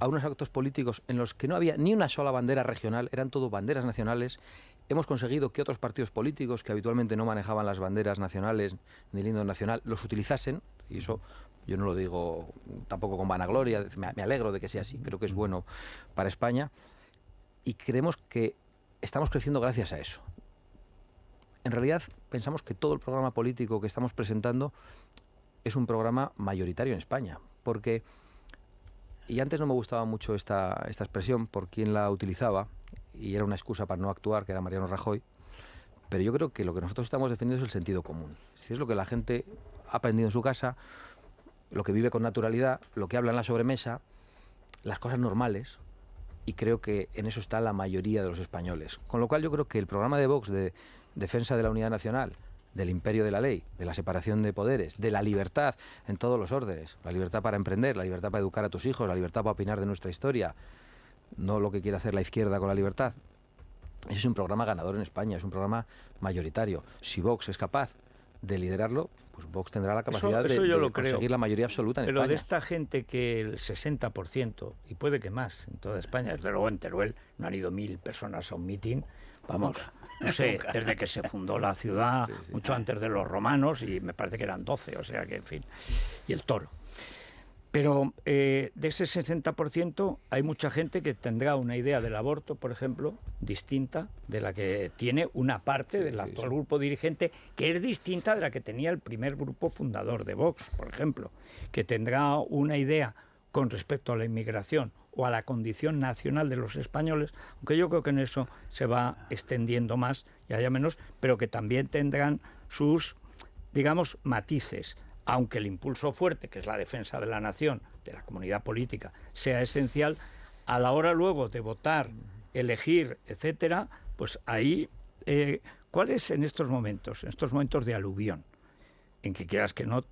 a unos actos políticos en los que no había ni una sola bandera regional, eran todo banderas nacionales. Hemos conseguido que otros partidos políticos que habitualmente no manejaban las banderas nacionales ni el himno nacional los utilizasen, y eso yo no lo digo tampoco con vanagloria, me alegro de que sea así, creo que es bueno para España, y creemos que estamos creciendo gracias a eso. En realidad pensamos que todo el programa político que estamos presentando es un programa mayoritario en España, porque, y antes no me gustaba mucho esta expresión por quien la utilizaba, y era una excusa para no actuar, que era Mariano Rajoy, pero yo creo que lo que nosotros estamos defendiendo es el sentido común. Si es lo que la gente ha aprendido en su casa, lo que vive con naturalidad, lo que habla en la sobremesa, las cosas normales, y creo que en eso está la mayoría de los españoles. Con lo cual yo creo que el programa de Vox de defensa de la unidad nacional, del imperio de la ley, de la separación de poderes, de la libertad en todos los órdenes, la libertad para emprender, la libertad para educar a tus hijos, la libertad para opinar de nuestra historia, no lo que quiere hacer la izquierda con la libertad. Ese es un programa ganador en España, es un programa mayoritario. Si Vox es capaz de liderarlo, pues Vox tendrá la capacidad de conseguir la mayoría absoluta en España. Pero de esta gente que el 60%, y puede que más en toda España, desde luego en Teruel no han ido 1000 personas a un mitin, vamos, no sé, desde que se fundó la ciudad, mucho antes de los romanos, y me parece que eran 12, o sea que, en fin, y el Toro. Pero de ese 60% hay mucha gente que tendrá una idea del aborto, por ejemplo, distinta de la que tiene una parte del actual grupo dirigente, que es distinta de la que tenía el primer grupo fundador de Vox, por ejemplo, que tendrá una idea con respecto a la inmigración o a la condición nacional de los españoles, aunque yo creo que en eso se va extendiendo más y haya menos, pero que también tendrán sus, digamos, matices. Aunque el impulso fuerte, que es la defensa de la nación, de la comunidad política, sea esencial, a la hora luego de votar, elegir, etcétera, pues ahí, ¿cuál es en estos momentos de aluvión? En que quieras que no,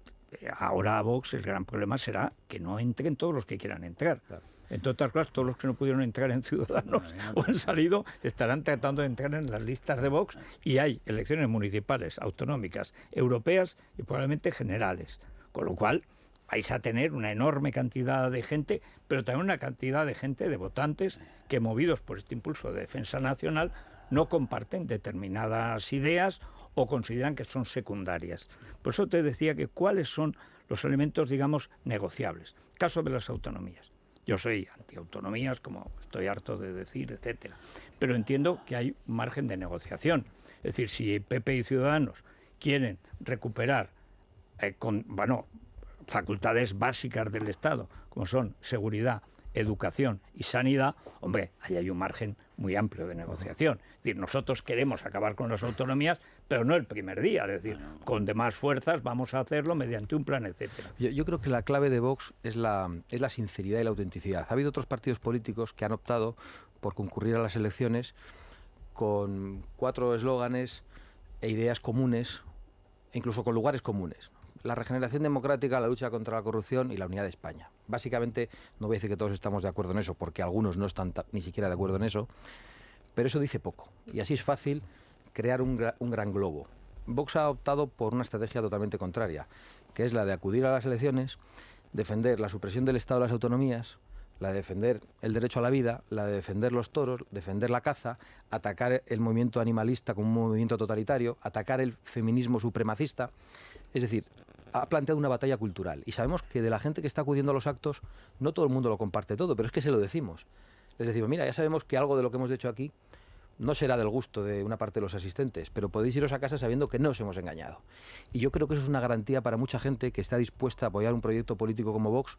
ahora a Vox el gran problema será que no entren todos los que quieran entrar. Claro. Entre otras cosas, todos los que no pudieron entrar en Ciudadanos o han salido estarán tratando de entrar en las listas de Vox, y hay elecciones municipales, autonómicas, europeas y probablemente generales. Con lo cual vais a tener una enorme cantidad de gente, pero también una cantidad de gente, de votantes, que movidos por este impulso de defensa nacional no comparten determinadas ideas o consideran que son secundarias. Por eso te decía que cuáles son los elementos, digamos, negociables. Caso de las autonomías. Yo soy antiautonomías, como estoy harto de decir, etcétera. Pero entiendo que hay un margen de negociación. Es decir, si PP y Ciudadanos quieren recuperar facultades básicas del Estado, como son seguridad, educación y sanidad, hombre, ahí hay un margen muy amplio de negociación. Es decir, nosotros queremos acabar con las autonomías, pero no el primer día, es decir, con demás fuerzas vamos a hacerlo mediante un plan, etcétera. Yo creo que la clave de Vox es la sinceridad y la autenticidad. Ha habido otros partidos políticos que han optado por concurrir a las elecciones con 4 eslóganes e ideas comunes incluso con lugares comunes. La regeneración democrática, la lucha contra la corrupción y la unidad de España. Básicamente, no voy a decir que todos estamos de acuerdo en eso, porque algunos no están ni siquiera de acuerdo en eso, pero eso dice poco. Y así es fácil crear un gran globo. Vox ha optado por una estrategia totalmente contraria, que es la de acudir a las elecciones, defender la supresión del Estado de las autonomías, la de defender el derecho a la vida, la de defender los toros, defender la caza, atacar el movimiento animalista como un movimiento totalitario, atacar el feminismo supremacista. Es decir, ha planteado una batalla cultural. Y sabemos que de la gente que está acudiendo a los actos, no todo el mundo lo comparte todo, pero es que se lo decimos. Les decimos, mira, ya sabemos que algo de lo que hemos hecho aquí no será del gusto de una parte de los asistentes, pero podéis iros a casa sabiendo que no os hemos engañado. Y yo creo que eso es una garantía para mucha gente que está dispuesta a apoyar un proyecto político como Vox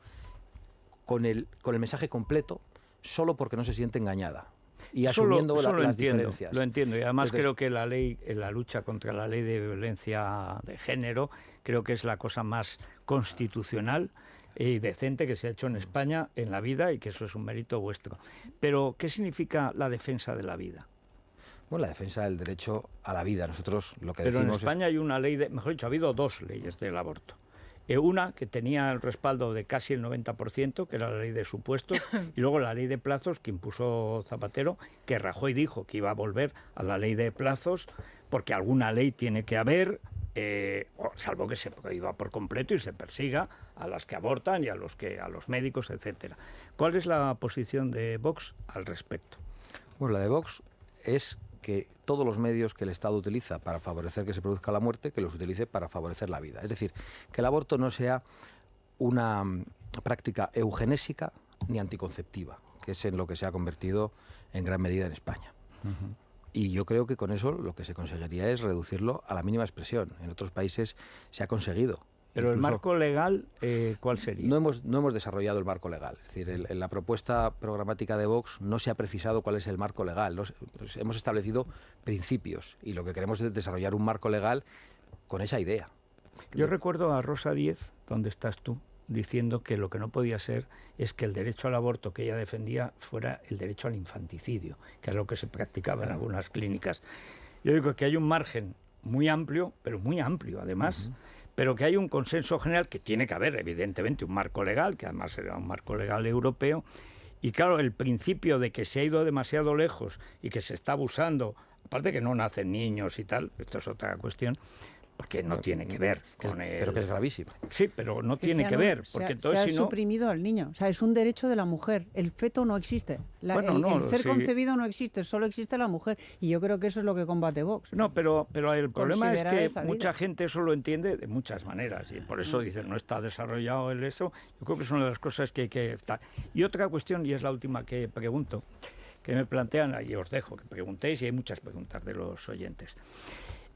con el mensaje completo, solo porque no se siente engañada. Y asumiendo las diferencias. Lo entiendo, y además creo que la lucha contra la ley de violencia de género, creo que es la cosa más constitucional y decente que se ha hecho en España en la vida, y que eso es un mérito vuestro. Pero, ¿qué significa la defensa de la vida? Bueno, la defensa del derecho a la vida. Nosotros lo que Pero decimos en España hay una ley, mejor dicho, ha habido dos leyes del aborto. Una que tenía el respaldo de casi el 90%, que era la ley de supuestos, y luego la ley de plazos que impuso Zapatero, que Rajoy dijo que iba a volver a la ley de plazos, porque alguna ley tiene que haber, salvo que se prohíba por completo y se persiga a las que abortan y a los médicos, etcétera. ¿Cuál es la posición de Vox al respecto? Bueno, la de Vox es que todos los medios que el Estado utiliza para favorecer que se produzca la muerte, que los utilice para favorecer la vida. Es decir, que el aborto no sea una práctica eugenésica ni anticonceptiva, que es en lo que se ha convertido en gran medida en España. Uh-huh. Y yo creo que con eso lo que se conseguiría es reducirlo a la mínima expresión. En otros países se ha conseguido. Pero el marco legal, ¿cuál sería? No hemos desarrollado el marco legal. Es decir, en la propuesta programática de Vox no se ha precisado cuál es el marco legal. Hemos establecido principios y lo que queremos es desarrollar un marco legal con esa idea. Yo recuerdo a Rosa Díez, donde estás tú, diciendo que lo que no podía ser es que el derecho al aborto que ella defendía fuera el derecho al infanticidio, que es lo que se practicaba en algunas clínicas. Yo digo que hay un margen muy amplio, pero muy amplio además, pero que hay un consenso general, que tiene que haber evidentemente un marco legal, que además será un marco legal europeo, y claro, el principio de que se ha ido demasiado lejos y que se está abusando, aparte que no nacen niños y tal, esto es otra cuestión, porque no tiene que ver con el... Pero que es gravísimo. Sí, pero no tiene que ver, porque entonces se ha suprimido al niño, o sea, es un derecho de la mujer, el feto no existe, el ser concebido no existe, solo existe la mujer, y yo creo que eso es lo que combate Vox. No, pero el problema es que mucha gente eso lo entiende de muchas maneras, y por eso dicen, no está desarrollado el eso. Yo creo que es una de las cosas que hay que estar. Y otra cuestión, y es la última que pregunto, que me plantean, y os dejo que preguntéis, y hay muchas preguntas de los oyentes.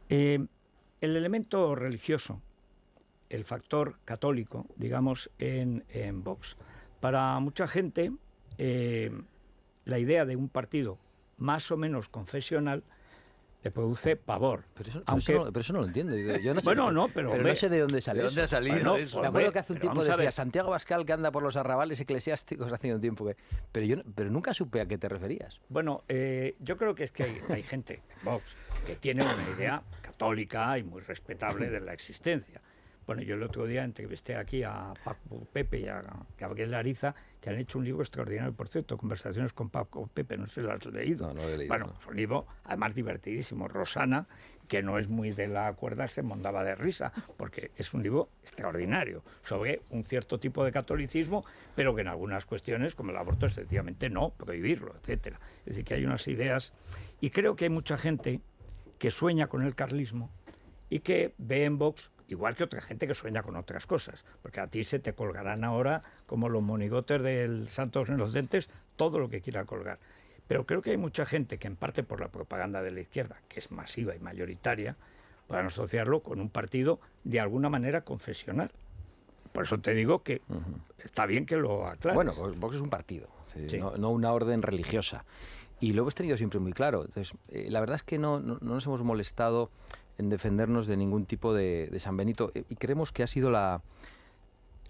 El elemento religioso, el factor católico, digamos, en Vox. Para mucha gente, la idea de un partido más o menos confesional le produce pavor. Pero eso no lo entiendo. Yo no sé, pero no sé de dónde sale. ¿De dónde ha salido eso? Me acuerdo que hace un tiempo decía Santiago Abascal, que anda por los arrabales eclesiásticos hace un tiempo. Pero nunca supe a qué te referías. Bueno, yo creo que es que hay gente, Vox, que tiene una idea católica y muy respetable de la existencia. Bueno, yo el otro día entrevisté aquí a Paco Pepe y a Gabriel Ariza, que han hecho un libro extraordinario, por cierto, Conversaciones con Paco Pepe, no sé si lo has leído. No, no lo he leído. Bueno, es un libro además divertidísimo. Rosana, que no es muy de la cuerda, se mondaba de risa, porque es un libro extraordinario sobre un cierto tipo de catolicismo, pero que en algunas cuestiones, como el aborto, es sencillamente no, prohibirlo, etcétera. Es decir, que hay unas ideas, y creo que hay mucha gente que sueña con el carlismo y que ve en Vox, igual que otra gente que sueña con otras cosas, porque a ti se te colgarán ahora, como los monigotes del Santos Inocentes, todo lo que quiera colgar. Pero creo que hay mucha gente que, en parte por la propaganda de la izquierda, que es masiva y mayoritaria, puedan asociarlo con un partido de alguna manera confesional. Por eso te digo que está bien que lo aclares. Bueno, Vox es un partido, sí. No una orden religiosa. Y lo hemos tenido siempre muy claro. Entonces, la verdad es que no nos hemos molestado en defendernos de ningún tipo de San Benito, y creemos que ha sido la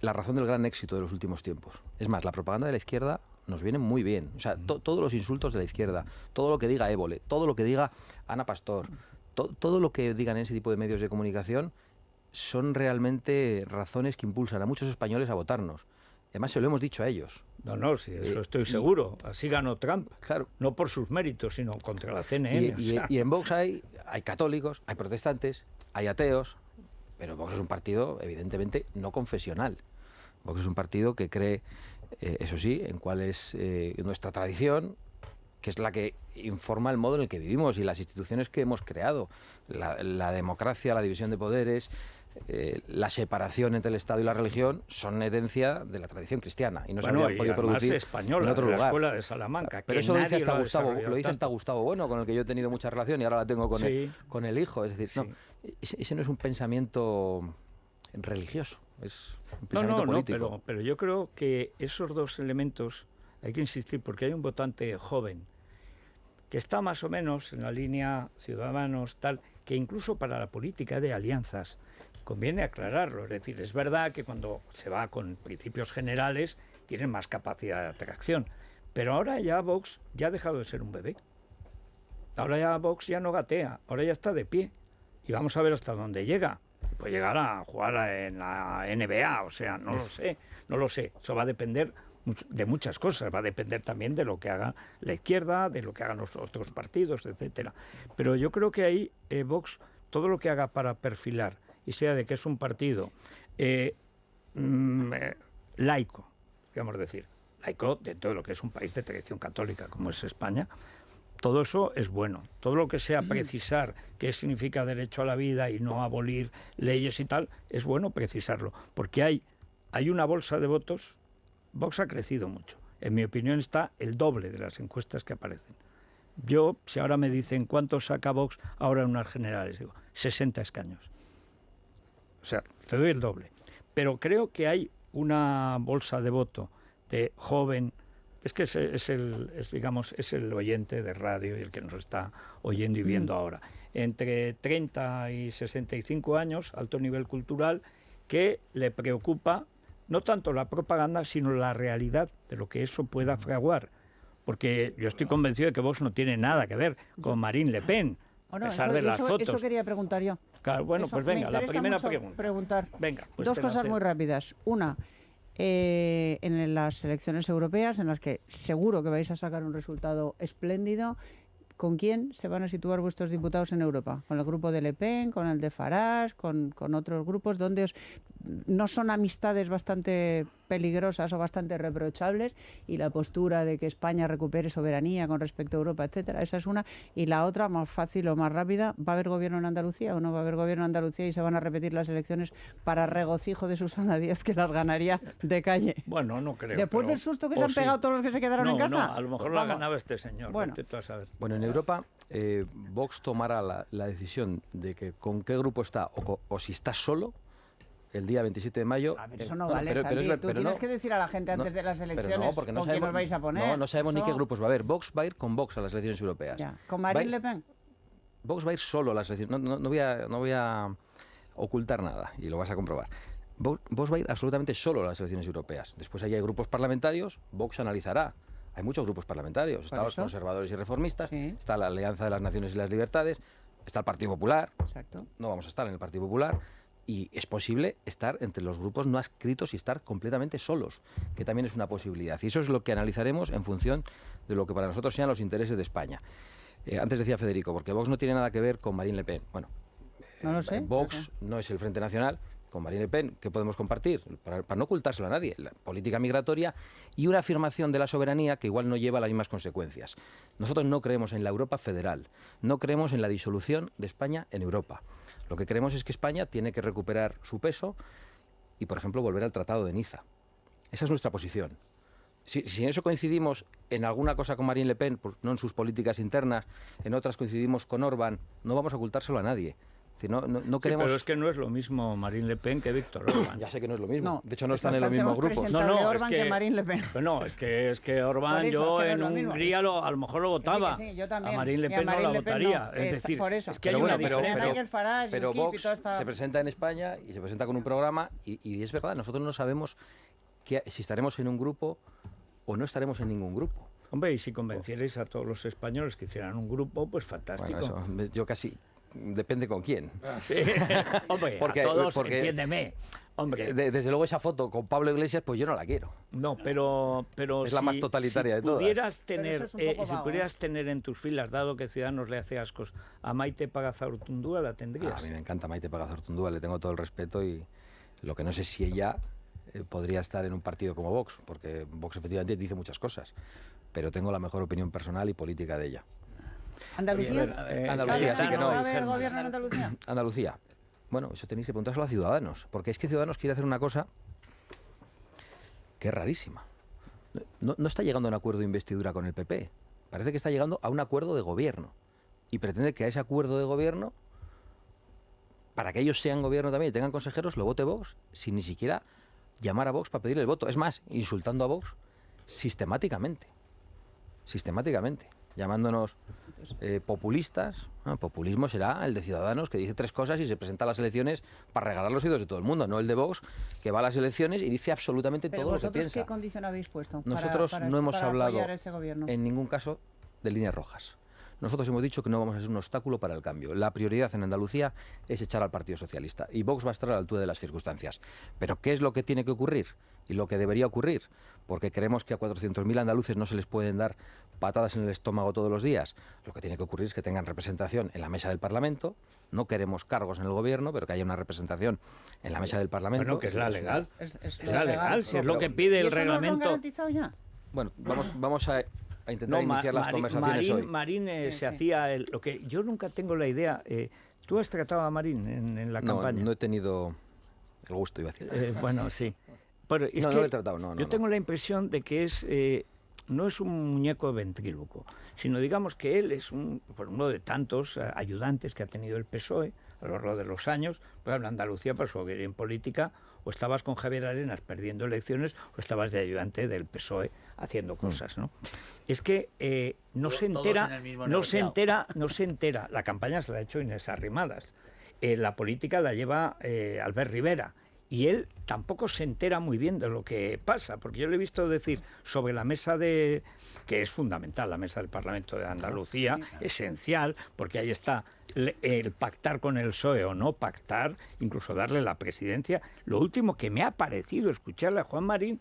razón del gran éxito de los últimos tiempos. Es más, la propaganda de la izquierda nos viene muy bien. O sea, todos los insultos de la izquierda, todo lo que diga Évole, todo lo que diga Ana Pastor, todo lo que digan en ese tipo de medios de comunicación son realmente razones que impulsan a muchos españoles a votarnos. Además, se lo hemos dicho a ellos. No, sí, eso estoy seguro. Así ganó Trump. Claro. No por sus méritos, sino contra la CNN. Y en Vox hay católicos, hay protestantes, hay ateos, pero Vox es un partido, evidentemente, no confesional. Vox es un partido que cree, eso sí, en cuál es nuestra tradición, que es la que informa el modo en el que vivimos y las instituciones que hemos creado. La democracia, la división de poderes, la separación entre el Estado y la religión son herencia de la tradición cristiana y no se habrían podido producir española, en otro de lugar. la escuela de Salamanca. Pero eso lo dice hasta Gustavo Bueno, con el que yo he tenido mucha relación y ahora la tengo con el hijo. Es decir, no, ese no es un pensamiento religioso, es un pensamiento político. Pero yo creo que esos dos elementos hay que insistir, porque hay un votante joven que está más o menos en la línea Ciudadanos, tal, que incluso para la política de alianzas conviene aclararlo. Es decir, es verdad que cuando se va con principios generales tienen más capacidad de atracción, pero ahora ya Vox ya ha dejado de ser un bebé. Ahora ya Vox ya no gatea, ahora ya está de pie. Y vamos a ver hasta dónde llega. Puede llegar a jugar en la NBA, o sea, no lo sé. Eso va a depender de muchas cosas, va a depender también de lo que haga la izquierda, de lo que hagan los otros partidos, etcétera. Pero yo creo que ahí Vox, todo lo que haga para perfilar, y sea de que es un partido laico, digamos decir, laico dentro de lo que es un país de tradición católica como es España, todo eso es bueno. Todo lo que sea precisar qué significa derecho a la vida y no abolir leyes y tal, es bueno precisarlo, porque hay una bolsa de votos. Vox ha crecido mucho. En mi opinión está el doble de las encuestas que aparecen. Yo, si ahora me dicen cuánto saca Vox ahora en unas generales, digo, 60 escaños. O sea, te doy el doble. Pero creo que hay una bolsa de voto de joven, es que es el oyente de radio y el que nos está oyendo y viendo ahora, entre 30 y 65 años, alto nivel cultural, que le preocupa no tanto la propaganda, sino la realidad de lo que eso pueda fraguar. Porque yo estoy convencido de que Vox no tiene nada que ver con Marine Le Pen, a pesar de las fotos. Eso quería preguntar yo. Claro, bueno, pues venga, la primera pregunta. Venga, pues dos cosas muy rápidas. Una, en las elecciones europeas, en las que seguro que vais a sacar un resultado espléndido, ¿con quién se van a situar vuestros diputados en Europa? ¿Con el grupo de Le Pen, con el de Farage, con otros grupos donde no son amistades bastante peligrosas o bastante reprochables, y la postura de que España recupere soberanía con respecto a Europa, etcétera? Esa es una. Y la otra, más fácil o más rápida, ¿va a haber gobierno en Andalucía o no va a haber gobierno en Andalucía y se van a repetir las elecciones para regocijo de Susana Díaz, que las ganaría de calle? Bueno, no creo. Después del susto que se han pegado todos los que se quedaron en casa. No, a lo mejor la ganaba este señor. Bueno, bueno, en Europa Vox tomará la decisión de que con qué grupo está o si está solo el día 27 de mayo. A ver, eso no vale, Santi. Tú tienes que decir a la gente antes de las elecciones con quién nos vais a poner. No sabemos ni qué grupos va a haber. Vox va a ir con Vox a las elecciones europeas. Ya. ¿Con Marine Le Pen? Vox va a ir solo a las elecciones. No voy a ocultar nada y lo vas a comprobar. Vox va a ir absolutamente solo a las elecciones europeas. Después ahí hay grupos parlamentarios, Vox analizará. Hay muchos grupos parlamentarios. Están los conservadores y reformistas, está la Alianza de las Naciones y las Libertades, está el Partido Popular. Exacto. No vamos a estar en el Partido Popular. Y es posible estar entre los grupos no adscritos y estar completamente solos, que también es una posibilidad. Y eso es lo que analizaremos en función de lo que para nosotros sean los intereses de España. Antes decía Federico, porque Vox no tiene nada que ver con Marine Le Pen. Bueno, no lo sé. Vox no es el Frente Nacional. Con Marine Le Pen, ¿qué podemos compartir? Para no ocultárselo a nadie, la política migratoria y una afirmación de la soberanía que igual no lleva las mismas consecuencias. Nosotros no creemos en la Europa federal, no creemos en la disolución de España en Europa. Lo que creemos es que España tiene que recuperar su peso y, por ejemplo, volver al Tratado de Niza. Esa es nuestra posición. Si en eso coincidimos en alguna cosa con Marine Le Pen, pues no en sus políticas internas, en otras coincidimos con Orbán, no vamos a ocultárselo a nadie. No queremos... pero es que no es lo mismo Marine Le Pen que Víctor Orbán. Ya sé que no es lo mismo. De hecho, no están en los mismos grupos. Orbán que Marine Le Pen. No, es que Orbán, yo en Hungría a lo mejor lo votaba. Sí, yo también. A Marine Le Pen no la votaría. No. Es decir, por eso. Es que hay una diferencia. Pero Vox se presenta en España y se presenta con un programa y es verdad, nosotros no sabemos si estaremos en un grupo o no estaremos en ningún grupo. Hombre, y si convencierais a todos los españoles que hicieran un grupo, pues fantástico. Bueno, eso, yo casi depende con quién. Sí. Hombre, a todos, entiéndeme. Hombre. Desde luego esa foto con Pablo Iglesias, pues yo no la quiero. No, pero es la más totalitaria de todas. Si pudieras tener en tus filas, dado que Ciudadanos le hace ascos a Maite Pagazaurtundúa, ¿la tendrías? A mí me encanta Maite Pagazaurtundúa, le tengo todo el respeto y lo que no sé si ella podría estar en un partido como Vox, porque Vox efectivamente dice muchas cosas, pero tengo la mejor opinión personal y política de ella. ¿Andalucía? Andalucía, sí que no. ¿Va a haber gobierno en Andalucía? Andalucía. Bueno, eso tenéis que preguntárselo a Ciudadanos, porque es que Ciudadanos quiere hacer una cosa que es rarísima. No está llegando a un acuerdo de investidura con el PP, parece que está llegando a un acuerdo de gobierno y pretende que a ese acuerdo de gobierno, para que ellos sean gobierno también y tengan consejeros, lo vote Vox, sin ni siquiera llamar a Vox para pedir el voto. Es más, insultando a Vox sistemáticamente, llamándonos populistas. Populismo será el de Ciudadanos, que dice 3 cosas y se presenta a las elecciones para regalar los oídos de todo el mundo, no el de Vox, que va a las elecciones y dice absolutamente todo lo que piensa. ¿Qué condición habéis puesto? Nosotros no hemos hablado en ningún caso de líneas rojas. Nosotros hemos dicho que no vamos a ser un obstáculo para el cambio. La prioridad en Andalucía es echar al Partido Socialista y Vox va a estar a la altura de las circunstancias. Pero ¿qué es lo que tiene que ocurrir y lo que debería ocurrir? Porque creemos que a 400.000 andaluces no se les pueden dar patadas en el estómago todos los días. Lo que tiene que ocurrir es que tengan representación en la mesa del Parlamento. No queremos cargos en el gobierno, pero que haya una representación en la mesa del Parlamento. Bueno, que es la legal. Es la legal, si es lo que pide el reglamento. ¿No lo han garantizado ya? Bueno, vamos a intentar iniciar las conversaciones hoy. Marín se hacía lo que yo nunca tengo la idea. ¿Tú has tratado a Marín en la campaña? No he tenido el gusto, iba a decir. Bueno, sí. Pero es no que lo he tratado, yo tengo la impresión de que no es un muñeco ventríloco, sino digamos que él es uno de tantos ayudantes que ha tenido el PSOE a lo largo de los años. Por ejemplo, en Andalucía pasó que en política o estabas con Javier Arenas perdiendo elecciones o estabas de ayudante del PSOE haciendo cosas, ¿no? Es que no se entera, la campaña se la ha hecho Inés Arrimadas, la política la lleva Albert Rivera, y él tampoco se entera muy bien de lo que pasa, porque yo le he visto decir sobre la mesa que es fundamental, la mesa del Parlamento de Andalucía, esencial, porque ahí está el pactar con el PSOE o no pactar, incluso darle la presidencia. Lo último que me ha parecido escucharle a Juan Marín,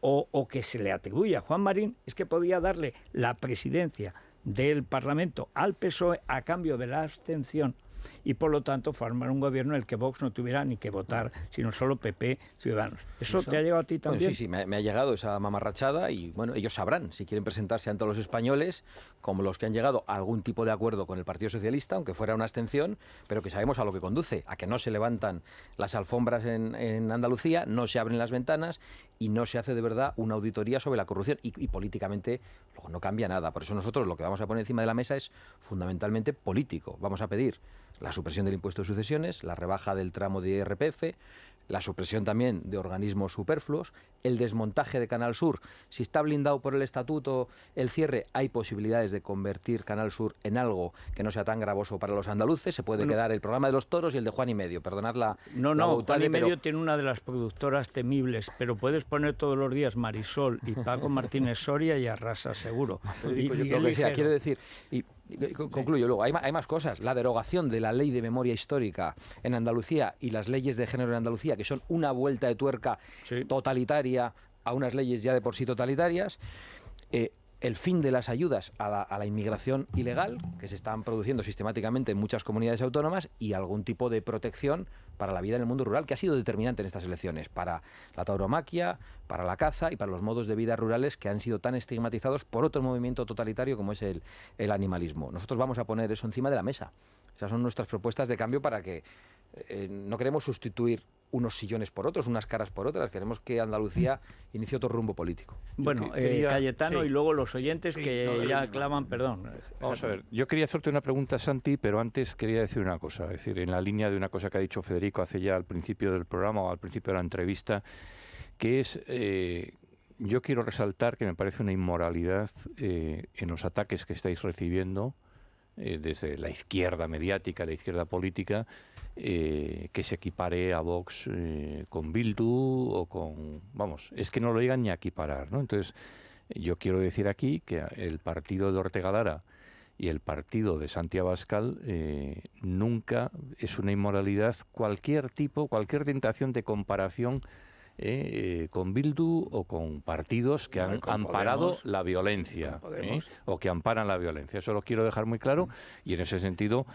o que se le atribuye a Juan Marín, es que podía darle la presidencia del Parlamento al PSOE a cambio de la abstención y por lo tanto formar un gobierno en el que Vox no tuviera ni que votar, sino solo PP, Ciudadanos. ¿Eso te ha llegado a ti también? Bueno, sí, me ha llegado esa mamarrachada y bueno, ellos sabrán si quieren presentarse ante los españoles como los que han llegado a algún tipo de acuerdo con el Partido Socialista, aunque fuera una abstención, pero que sabemos a lo que conduce, a que no se levantan las alfombras en Andalucía, no se abren las ventanas y no se hace de verdad una auditoría sobre la corrupción y políticamente luego no cambia nada. Por eso nosotros lo que vamos a poner encima de la mesa es fundamentalmente político. Vamos a pedir la supresión del impuesto de sucesiones, la rebaja del tramo de IRPF, la supresión también de organismos superfluos, el desmontaje de Canal Sur. Si está blindado por el estatuto el cierre, hay posibilidades de convertir Canal Sur en algo que no sea tan gravoso para los andaluces. Se puede quedar el programa de los toros y el de Juan y Medio. Perdonad la Juan y Medio tiene una de las productoras temibles, pero puedes poner todos los días Marisol y Paco Martínez Soria y arrasa seguro. Y lo que sea, quiero decir... Concluyo luego, hay más cosas. La derogación de la ley de memoria histórica en Andalucía y las leyes de género en Andalucía, que son una vuelta de tuerca totalitaria a unas leyes ya de por sí totalitarias. El fin de las ayudas a la inmigración ilegal, que se están produciendo sistemáticamente en muchas comunidades autónomas, y algún tipo de protección para la vida en el mundo rural, que ha sido determinante en estas elecciones, para la tauromaquia, para la caza y para los modos de vida rurales que han sido tan estigmatizados por otro movimiento totalitario como es el animalismo. Nosotros vamos a poner eso encima de la mesa. Esas son nuestras propuestas de cambio para que no queremos sustituir unos sillones por otros, unas caras por otras. Queremos que Andalucía inicie otro rumbo político. Bueno, Cayetano y luego los oyentes que ya claman perdón. Vamos a ver, yo quería hacerte una pregunta, Santi, pero antes quería decir una cosa. Es decir, en la línea de una cosa que ha dicho Federico hace ya al principio del programa o al principio de la entrevista, que es... yo quiero resaltar que me parece una inmoralidad en los ataques que estáis recibiendo desde la izquierda mediática, la izquierda política, que se equipare a Vox con Bildu o con... Vamos, es que no lo llegan ni a equiparar, ¿no? Entonces, yo quiero decir aquí que el partido de Ortega Lara y el partido de Santi Abascal nunca es una inmoralidad cualquier tentación de comparación con Bildu o con partidos que han amparado la violencia o que amparan la violencia. Eso lo quiero dejar muy claro y en ese sentido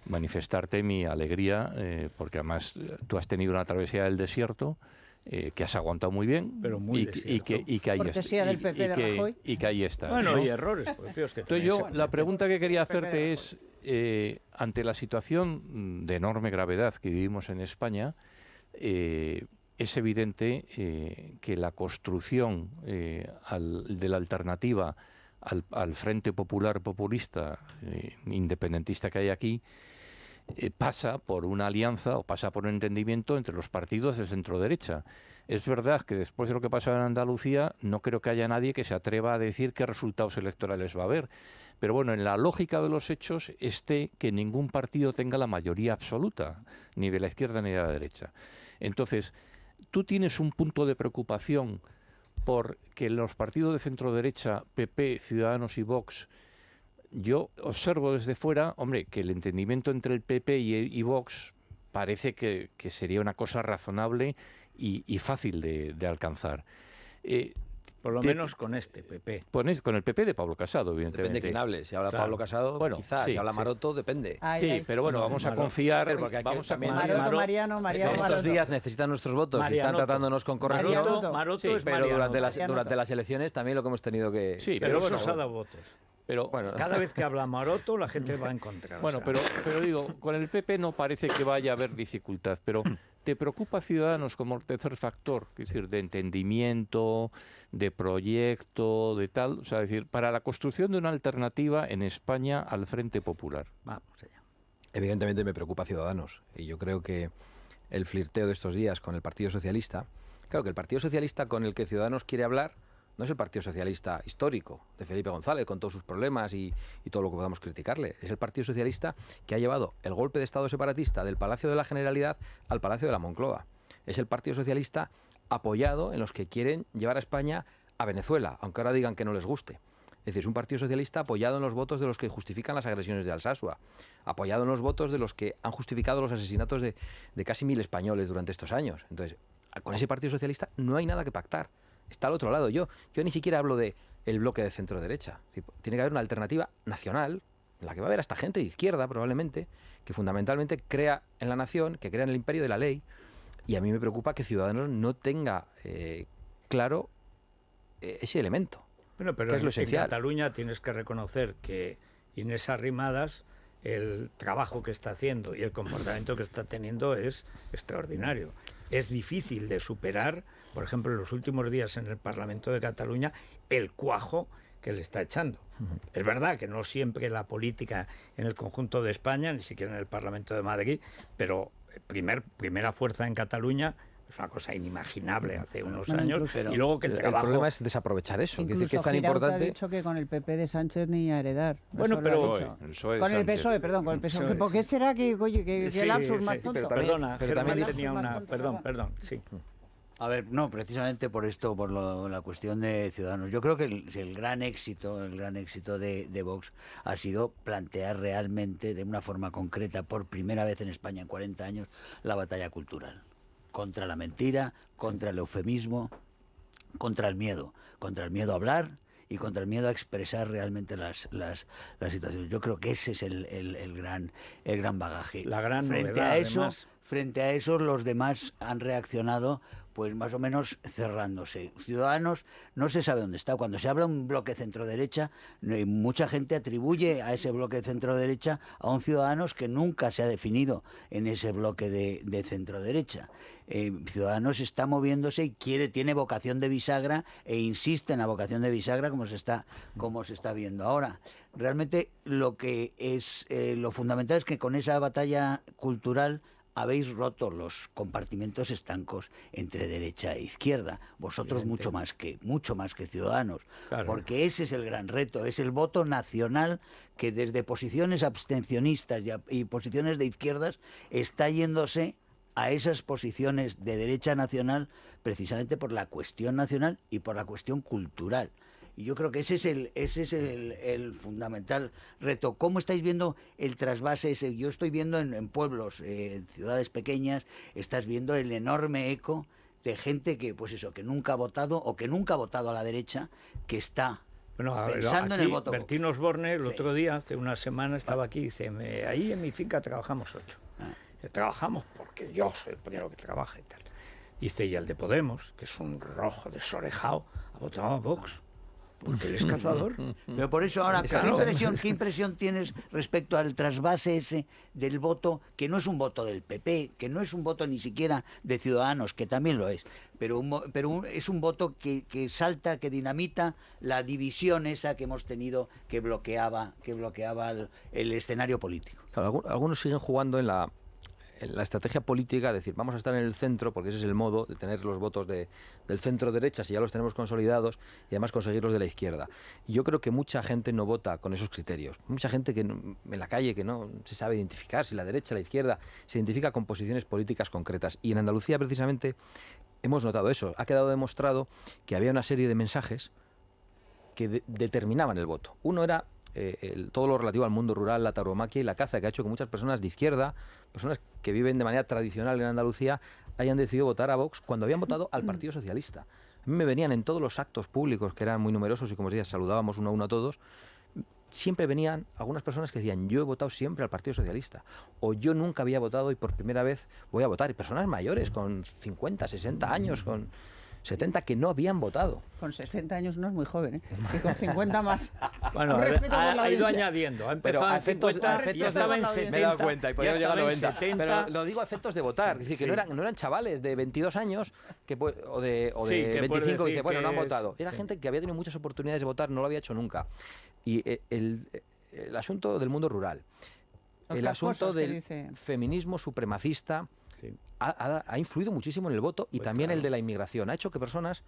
manifestarte mi alegría porque además tú has tenido una travesía del desierto que has aguantado muy bien y que ahí cortesía del PP de Rajoy. Y que ahí estás. Bueno, ¿no? y errores propios que Entonces yo, la pregunta que quería hacerte es, ante la situación de enorme gravedad que vivimos en España, es evidente que la construcción de la alternativa al Frente Popular populista independentista que hay aquí pasa por una alianza o pasa por un entendimiento entre los partidos de centro-derecha. Es verdad que después de lo que pasa en Andalucía no creo que haya nadie que se atreva a decir qué resultados electorales va a haber. Pero bueno, en la lógica de los hechos esté que ningún partido tenga la mayoría absoluta, ni de la izquierda ni de la derecha. Entonces, tú tienes un punto de preocupación por que los partidos de centro-derecha, PP, Ciudadanos y Vox, yo observo desde fuera, hombre, que el entendimiento entre el PP y Vox parece que sería una cosa razonable y fácil de alcanzar. Por lo menos con este PP. Con el PP de Pablo Casado, evidentemente. Depende de quién hable. Si habla Pablo Casado, bueno, quizás. Si habla Maroto, depende. Pero bueno, vamos a confiar. Maroto, Mariano. Estos días necesitan nuestros votos y están tratándonos con corrección. Maroto es pero durante las elecciones también lo que hemos tenido que... Sí, pero eso se ha dado votos. Pero cada vez que habla Maroto, la gente va a encontrar. Bueno, pero digo, con el PP no parece que vaya a haber dificultad, pero ¿te preocupa Ciudadanos como tercer factor? Es decir, de entendimiento, de proyecto, de tal, o sea, es decir, para la construcción de una alternativa en España al Frente Popular. Vamos allá. Evidentemente me preocupa Ciudadanos y yo creo que el flirteo de estos días con el Partido Socialista, claro que el Partido Socialista con el que Ciudadanos quiere hablar no es el Partido Socialista histórico de Felipe González, con todos sus problemas y todo lo que podamos criticarle. Es el Partido Socialista que ha llevado el golpe de Estado separatista del Palacio de la Generalidad al Palacio de la Moncloa. Es el Partido Socialista apoyado en los que quieren llevar a España a Venezuela, aunque ahora digan que no les guste. Es decir, es un Partido Socialista apoyado en los votos de los que justifican las agresiones de Alsasua, apoyado en los votos de los que han justificado los asesinatos de casi 1000 españoles durante estos años. Entonces, con ese Partido Socialista no hay nada que pactar. Está al otro lado. Yo ni siquiera hablo de el bloque de centro-derecha. Tiene que haber una alternativa nacional, en la que va a haber hasta gente de izquierda, probablemente, que fundamentalmente crea en la nación, que crea en el imperio de la ley. Y a mí me preocupa que Ciudadanos no tenga claro ese elemento. Bueno, pero que es lo esencial. En Cataluña tienes que reconocer que Inés Arrimadas, el trabajo que está haciendo y el comportamiento que está teniendo es extraordinario. Es difícil de superar, por ejemplo, en los últimos días en el Parlamento de Cataluña, el cuajo que le está echando. Es verdad que no siempre la política en el conjunto de España, ni siquiera en el Parlamento de Madrid, pero primera fuerza en Cataluña es una cosa inimaginable hace unos años. Y luego que el problema es desaprovechar eso. Incluso que es tan Girauta importante. ha dicho que con el PP de Sánchez ni a heredar. Bueno, pero con el PSOE, perdón, con el PSOE. ¿Por qué será que el lapsus más tonto? Perdona, Germán tenía una... Perdón, sí. A ver, no, precisamente por esto, por la cuestión de Ciudadanos. Yo creo que el gran éxito de Vox ha sido plantear realmente de una forma concreta, por primera vez en España en 40 años, la batalla cultural. Contra la mentira, contra el eufemismo, contra el miedo a hablar y contra el miedo a expresar realmente las situaciones. Yo creo que ese es el gran bagaje. La gran frente a eso, los demás han reaccionado pues más o menos cerrándose. Ciudadanos no se sabe dónde está. Cuando se habla de un bloque centro-derecha, mucha gente atribuye a ese bloque centro-derecha a un Ciudadanos que nunca se ha definido en ese bloque de centro-derecha. Ciudadanos está moviéndose y tiene vocación de bisagra e insiste en la vocación de bisagra como se está viendo ahora. Realmente lo que es lo fundamental es que con esa batalla cultural habéis roto los compartimentos estancos entre derecha e izquierda. Vosotros mucho más que Ciudadanos. Claro. Porque ese es el gran reto, es el voto nacional que desde posiciones abstencionistas y posiciones de izquierdas está yéndose a esas posiciones de derecha nacional precisamente por la cuestión nacional y por la cuestión cultural. Y yo creo que ese es el fundamental reto. ¿Cómo estáis viendo el trasvase ese? Yo estoy viendo en pueblos, en ciudades pequeñas, estás viendo el enorme eco de gente que, pues eso, que nunca ha votado o que nunca ha votado a la derecha, que está pensando en el voto. Bertín Osborne el otro día, hace una semana, estaba aquí y dice, ahí en mi finca trabajamos 8. Trabajamos porque yo soy el primero que trabaja y tal. Dice, y el de Podemos, que es un rojo desorejado, ha votado a Vox. Porque él es cazador. Pero por eso ahora, ¿qué impresión tienes respecto al trasvase ese del voto, que no es un voto del PP, que no es un voto ni siquiera de Ciudadanos, que también lo es, pero es un voto que salta, que dinamita la división esa que hemos tenido, que bloqueaba el escenario político? Claro, algunos siguen jugando en la estrategia política, es decir, vamos a estar en el centro, porque ese es el modo de tener los votos del centro derecha, si ya los tenemos consolidados, y además conseguirlos de la izquierda. Y yo creo que mucha gente no vota con esos criterios. Mucha gente que en la calle que no se sabe identificar si la derecha o la izquierda, se identifica con posiciones políticas concretas. Y en Andalucía, precisamente, hemos notado eso. Ha quedado demostrado que había una serie de mensajes que determinaban el voto. Uno era todo lo relativo al mundo rural, la tauromaquia y la caza, que ha hecho que muchas personas de izquierda, personas que viven de manera tradicional en Andalucía, hayan decidido votar a Vox cuando habían votado al Partido Socialista. A mí me venían en todos los actos públicos, que eran muy numerosos y como os decía, saludábamos uno a uno a todos, siempre venían algunas personas que decían, yo he votado siempre al Partido Socialista, o yo nunca había votado y por primera vez voy a votar. Y personas mayores, con 50, 60 años, con 70, que no habían votado. Con 60 años no es muy joven, ¿eh? Y con 50 más. Bueno, ha ido añadiendo. Ha empezado en 50, ya estaba en 70. Me he dado cuenta, y podía llegar a 90. 70. Pero lo digo a efectos de votar. Es decir, que no eran chavales de 22 años o de 25 que dice, bueno, no han votado. Era gente que había tenido muchas oportunidades de votar, no lo había hecho nunca. Y el asunto del mundo rural, el asunto del feminismo supremacista, ha influido muchísimo en el voto y también el de la inmigración. Ha hecho que personas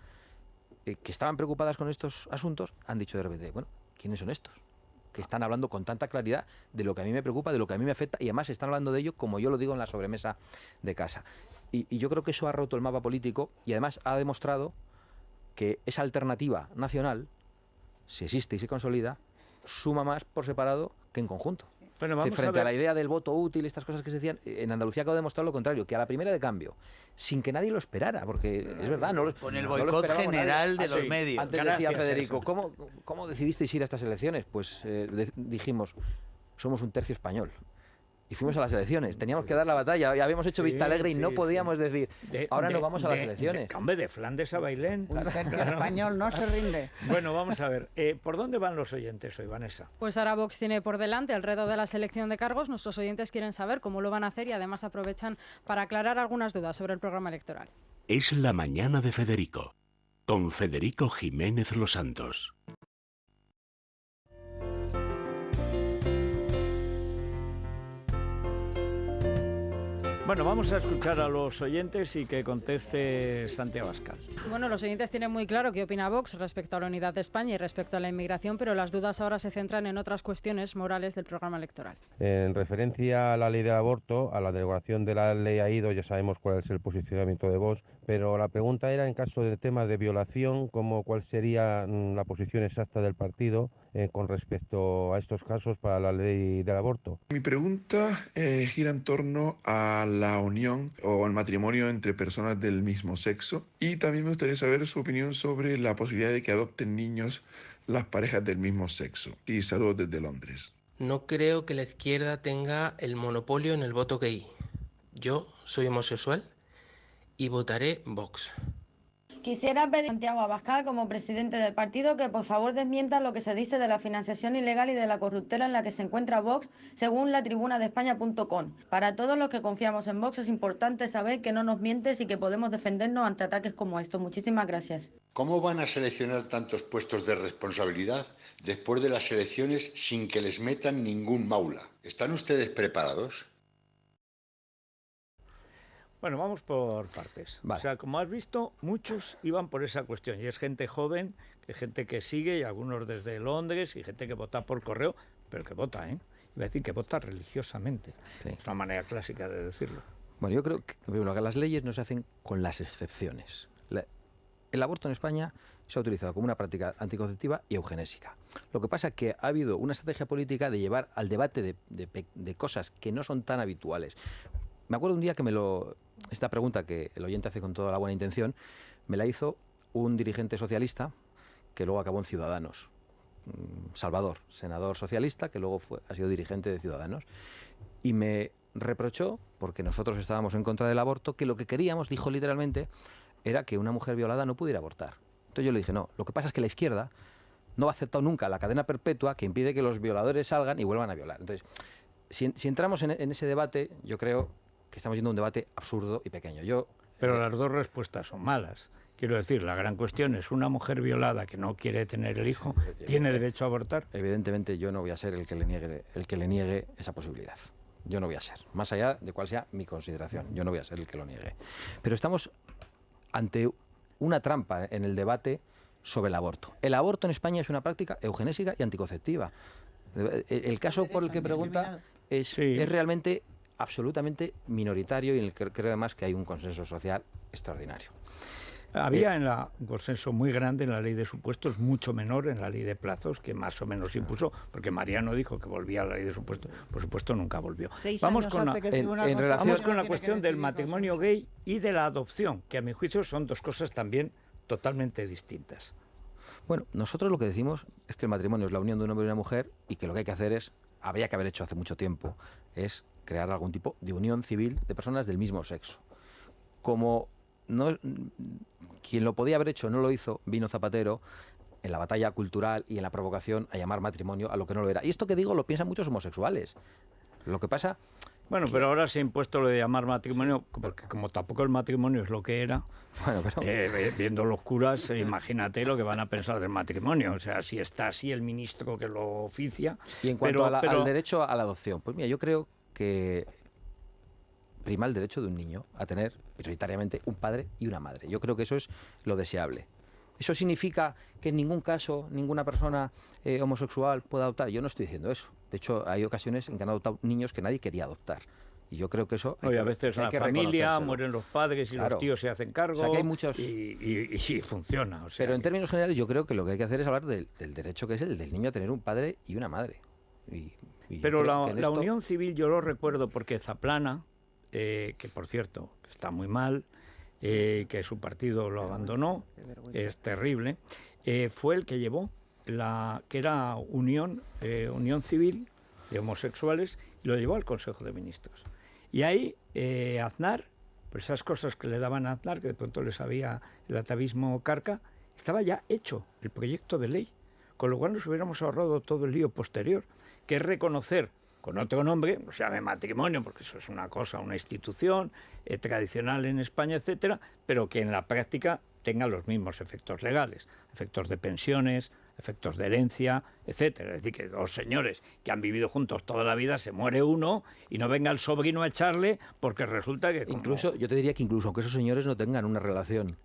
que estaban preocupadas con estos asuntos han dicho de repente, bueno, ¿quiénes son estos? Que están hablando con tanta claridad de lo que a mí me preocupa, de lo que a mí me afecta, y además están hablando de ello como yo lo digo en la sobremesa de casa. Y yo creo que eso ha roto el mapa político y además ha demostrado que esa alternativa nacional, si existe y se consolida, suma más por separado que en conjunto. Bueno, frente a la idea del voto útil, estas cosas que se decían, en Andalucía acabo de demostrar lo contrario, que a la primera de cambio, sin que nadie lo esperara, porque es verdad, con el boicot general de los medios. Antes decía Federico, ¿cómo decidisteis ir a estas elecciones? Pues dijimos, somos un tercio español. Y fuimos a las elecciones. Teníamos que dar la batalla. Ya habíamos hecho vista alegre y no podíamos decir, ahora no vamos a las elecciones. Hombre, de Flandes a Bailén. Un tercio español no se rinde. Bueno, vamos a ver. ¿Por dónde van los oyentes hoy, Vanessa? Pues ahora Vox tiene por delante el reto de la selección de cargos. Nuestros oyentes quieren saber cómo lo van a hacer y además aprovechan para aclarar algunas dudas sobre el programa electoral. Es la mañana de Federico, con Federico Jiménez Los Santos. Bueno, vamos a escuchar a los oyentes y que conteste Santiago Abascal. Bueno, los oyentes tienen muy claro qué opina Vox respecto a la unidad de España y respecto a la inmigración, pero las dudas ahora se centran en otras cuestiones morales del programa electoral. En referencia a la ley del aborto, a la derogación de la ley AIDO, ya sabemos cuál es el posicionamiento de Vox, pero la pregunta era en caso de temas de violación, cuál sería la posición exacta del partido con respecto a estos casos para la ley del aborto. Mi pregunta gira en torno a la unión o el matrimonio entre personas del mismo sexo, y también me gustaría saber su opinión sobre la posibilidad de que adopten niños las parejas del mismo sexo. Y saludos desde Londres. No creo que la izquierda tenga el monopolio en el voto gay. Yo soy homosexual y votaré Vox. Quisiera pedir a Santiago Abascal, como presidente del partido, que por favor desmienta lo que se dice de la financiación ilegal y de la corruptela en la que se encuentra Vox, según la tribuna de España.com. Para todos los que confiamos en Vox es importante saber que no nos mientes y que podemos defendernos ante ataques como estos. Muchísimas gracias. ¿Cómo van a seleccionar tantos puestos de responsabilidad después de las elecciones sin que les metan ningún maula? ¿Están ustedes preparados? Bueno, vamos por partes. Vale. O sea, como has visto, muchos iban por esa cuestión. Y es gente joven, gente que sigue, y algunos desde Londres, y gente que vota por correo, pero que vota, Iba a decir que vota religiosamente. Sí. Es una manera clásica de decirlo. Bueno, yo creo que las leyes no se hacen con las excepciones. El aborto en España se ha utilizado como una práctica anticonceptiva y eugenésica. Lo que pasa es que ha habido una estrategia política de llevar al debate de cosas que no son tan habituales. Me acuerdo un día que esta pregunta que el oyente hace con toda la buena intención, me la hizo un dirigente socialista que luego acabó en Ciudadanos. Salvador, senador socialista, que luego ha sido dirigente de Ciudadanos. Y me reprochó, porque nosotros estábamos en contra del aborto, que lo que queríamos, dijo literalmente, era que una mujer violada no pudiera abortar. Entonces yo le dije, no, lo que pasa es que la izquierda no ha aceptado nunca la cadena perpetua que impide que los violadores salgan y vuelvan a violar. Entonces, si entramos en ese debate, yo creo que estamos yendo a un debate absurdo y pequeño. Pero las dos respuestas son malas. Quiero decir, la gran cuestión es una mujer violada que no quiere tener el hijo, ¿tiene derecho a abortar? Evidentemente yo no voy a ser el que le niegue esa posibilidad. Yo no voy a ser, más allá de cuál sea mi consideración, yo no voy a ser el que lo niegue. Pero estamos ante una trampa en el debate sobre el aborto. El aborto en España es una práctica eugenésica y anticonceptiva. El caso por el que pregunta es realmente absolutamente minoritario y en el que creo además que hay un consenso social extraordinario. Había un consenso muy grande en la ley de supuestos, mucho menor en la ley de plazos, que más o menos impuso, porque Mariano dijo que volvía a la ley de supuestos, por supuesto nunca volvió. Vamos con la cuestión del matrimonio gay y de la adopción, que a mi juicio son dos cosas también totalmente distintas. Bueno, nosotros lo que decimos es que el matrimonio es la unión de un hombre y una mujer y que lo que hay que hacer habría que haber hecho hace mucho tiempo, es crear algún tipo de unión civil de personas del mismo sexo. Como quien lo podía haber hecho no lo hizo, vino Zapatero en la batalla cultural y en la provocación a llamar matrimonio a lo que no lo era. Y esto que digo lo piensan muchos homosexuales. Lo que pasa... Bueno, pero ahora se ha impuesto lo de llamar matrimonio, porque como tampoco el matrimonio es lo que era, viendo los curas, imagínate lo que van a pensar del matrimonio. O sea, si está así el ministro que lo oficia... Y en cuanto al derecho a la adopción, pues mira, yo creo que prima el derecho de un niño a tener prioritariamente un padre y una madre. Yo creo que eso es lo deseable. ¿Eso significa que en ningún caso ninguna persona homosexual pueda adoptar? Yo no estoy diciendo eso. De hecho, hay ocasiones en que han adoptado niños que nadie quería adoptar. Y yo creo que eso... a veces en la familia mueren los padres y los tíos se hacen cargo. O sea, que hay muchos... y sí, funciona. O sea, pero en términos generales yo creo que lo que hay que hacer es hablar del derecho que es el del niño a tener un padre y una madre. Pero la unión civil yo lo recuerdo porque Zaplana, que por cierto está muy mal, que su partido lo abandonó, es terrible, fue el que llevó que era unión civil de homosexuales y lo llevó al Consejo de Ministros. Y ahí Aznar, por esas cosas que le daban a Aznar, que de pronto le sabía el atavismo carca, estaba ya hecho el proyecto de ley, con lo cual nos hubiéramos ahorrado todo el lío posterior, que es reconocer con otro nombre, no se llame matrimonio, porque eso es una cosa, una institución tradicional en España, etcétera, pero que en la práctica tenga los mismos efectos legales, efectos de pensiones, efectos de herencia, etcétera. Es decir, que dos señores que han vivido juntos toda la vida, se muere uno y no venga el sobrino a echarle porque resulta que... Incluso, yo te diría que incluso aunque esos señores no tengan una relación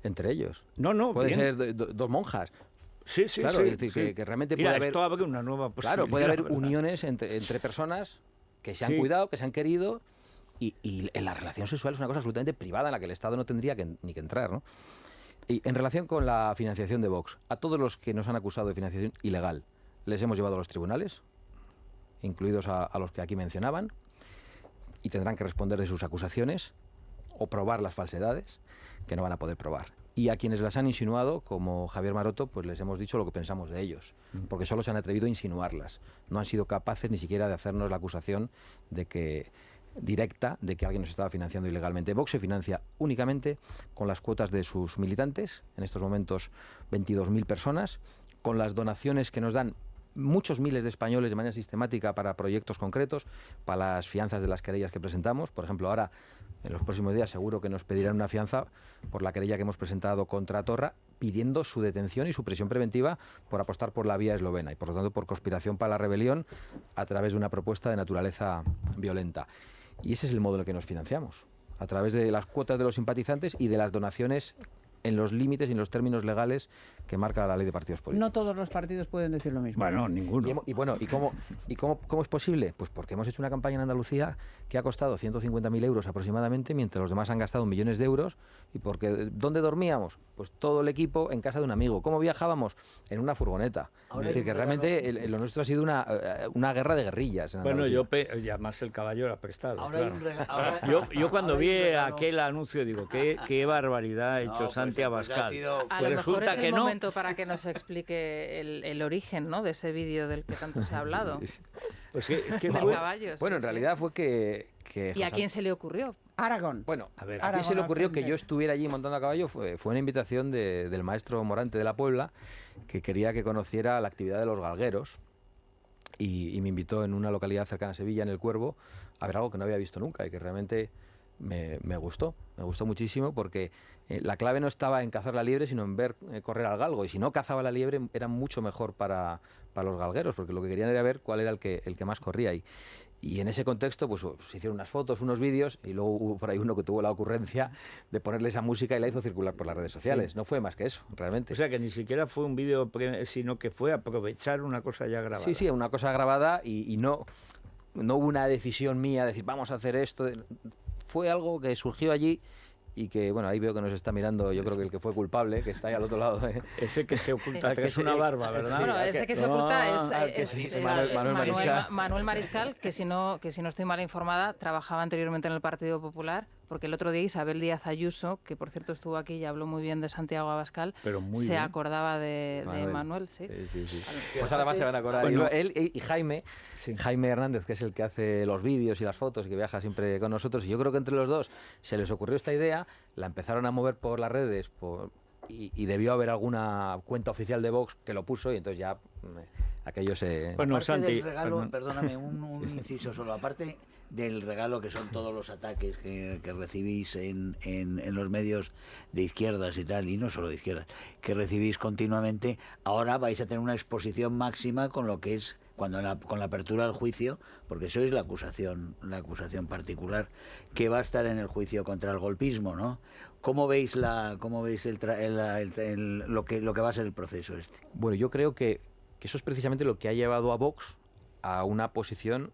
entre ellos. No, puede ser dos monjas. Sí, claro, sí, es decir, sí. Que realmente Mira, puede haber... esto abre una nueva posibilidad. Claro, puede haber ¿verdad? uniones entre personas que se han cuidado, que se han querido, y en la relación sexual es una cosa absolutamente privada en la que el Estado no tendría ni que entrar, ¿no? Y en relación con la financiación de Vox, a todos los que nos han acusado de financiación ilegal, les hemos llevado a los tribunales, incluidos a los que aquí mencionaban, y tendrán que responder de sus acusaciones o probar las falsedades que no van a poder probar. Y a quienes las han insinuado, como Javier Maroto, pues les hemos dicho lo que pensamos de ellos, porque solo se han atrevido a insinuarlas. No han sido capaces ni siquiera de hacernos la acusación directa de que alguien nos estaba financiando ilegalmente. Vox se financia únicamente con las cuotas de sus militantes, en estos momentos 22.000 personas, con las donaciones que nos dan muchos miles de españoles de manera sistemática para proyectos concretos, para las fianzas de las querellas que presentamos. Por ejemplo, ahora, en los próximos días, seguro que nos pedirán una fianza por la querella que hemos presentado contra Torra, pidiendo su detención y su prisión preventiva por apostar por la vía eslovena y, por lo tanto, por conspiración para la rebelión a través de una propuesta de naturaleza violenta. Y ese es el modo en el que nos financiamos, a través de las cuotas de los simpatizantes y de las donaciones en los límites y en los términos legales que marca la ley de partidos políticos. No todos los partidos pueden decir lo mismo. Bueno, ninguno. ¿Cómo es posible? Pues porque hemos hecho una campaña en Andalucía que ha costado 150.000 euros aproximadamente, mientras los demás han gastado millones de euros. ¿Y porque dónde dormíamos? Pues todo el equipo en casa de un amigo. ¿Cómo viajábamos? En una furgoneta. Es decir, que realmente lo nuestro ha sido una guerra de guerrillas. Bueno, y además el caballo era prestado. Claro. Yo cuando vi aquel anuncio digo, qué barbaridad ha hecho Santi Abascal. A lo mejor es el momento para que nos explique el origen, ¿no?, de ese vídeo del que tanto se ha hablado. Pues de caballos. Bueno, en realidad fue que ¿Y a quién se le ocurrió? Aragón. Bueno, a quién se le ocurrió que yo estuviera allí montando a caballo fue una invitación del maestro Morante de la Puebla, que quería que conociera la actividad de los galgueros, y me invitó en una localidad cercana a Sevilla, en El Cuervo, a ver algo que no había visto nunca y que realmente me gustó muchísimo, porque la clave no estaba en cazar la liebre, sino en ver correr al galgo, y si no cazaba la liebre era mucho mejor para los galgueros, porque lo que querían era ver cuál era el que más corría. Y en ese contexto pues se hicieron unas fotos, unos vídeos, y luego hubo por ahí uno que tuvo la ocurrencia de ponerle esa música y la hizo circular por las redes sociales. Sí. No fue más que eso, realmente. O sea, que ni siquiera fue un vídeo, sino que fue aprovechar una cosa ya grabada. Sí, una cosa grabada, y no hubo una decisión mía de decir, vamos a hacer esto. Fue algo que surgió allí y que, bueno, ahí veo que nos está mirando, yo creo que el que fue culpable, que está ahí al otro lado. Ese que se oculta, que es una barba, ¿verdad? Bueno, ese que se oculta es Manuel Mariscal, que si no estoy mal informada, trabajaba anteriormente en el Partido Popular, porque el otro día Isabel Díaz Ayuso, que por cierto estuvo aquí y habló muy bien de Santiago Abascal, se acordaba de Manuel. Sí. Pues además se van a acordar. Bueno, él y Jaime Hernández, que es el que hace los vídeos y las fotos y que viaja siempre con nosotros, y yo creo que entre los dos se les ocurrió esta idea, la empezaron a mover por las redes y debió haber alguna cuenta oficial de Vox que lo puso, y entonces ya aquello se... Bueno, Santi, del regalo, perdóname, un inciso solo, aparte del regalo que son todos los ataques que recibís en los medios de izquierdas y tal, y no solo de izquierdas, que recibís continuamente, ahora vais a tener una exposición máxima con lo que es con la apertura del juicio, porque sois la acusación particular que va a estar en el juicio contra el golpismo, ¿no? ¿Cómo veis lo que va a ser el proceso este? Bueno, yo creo que eso es precisamente lo que ha llevado a Vox a una posición,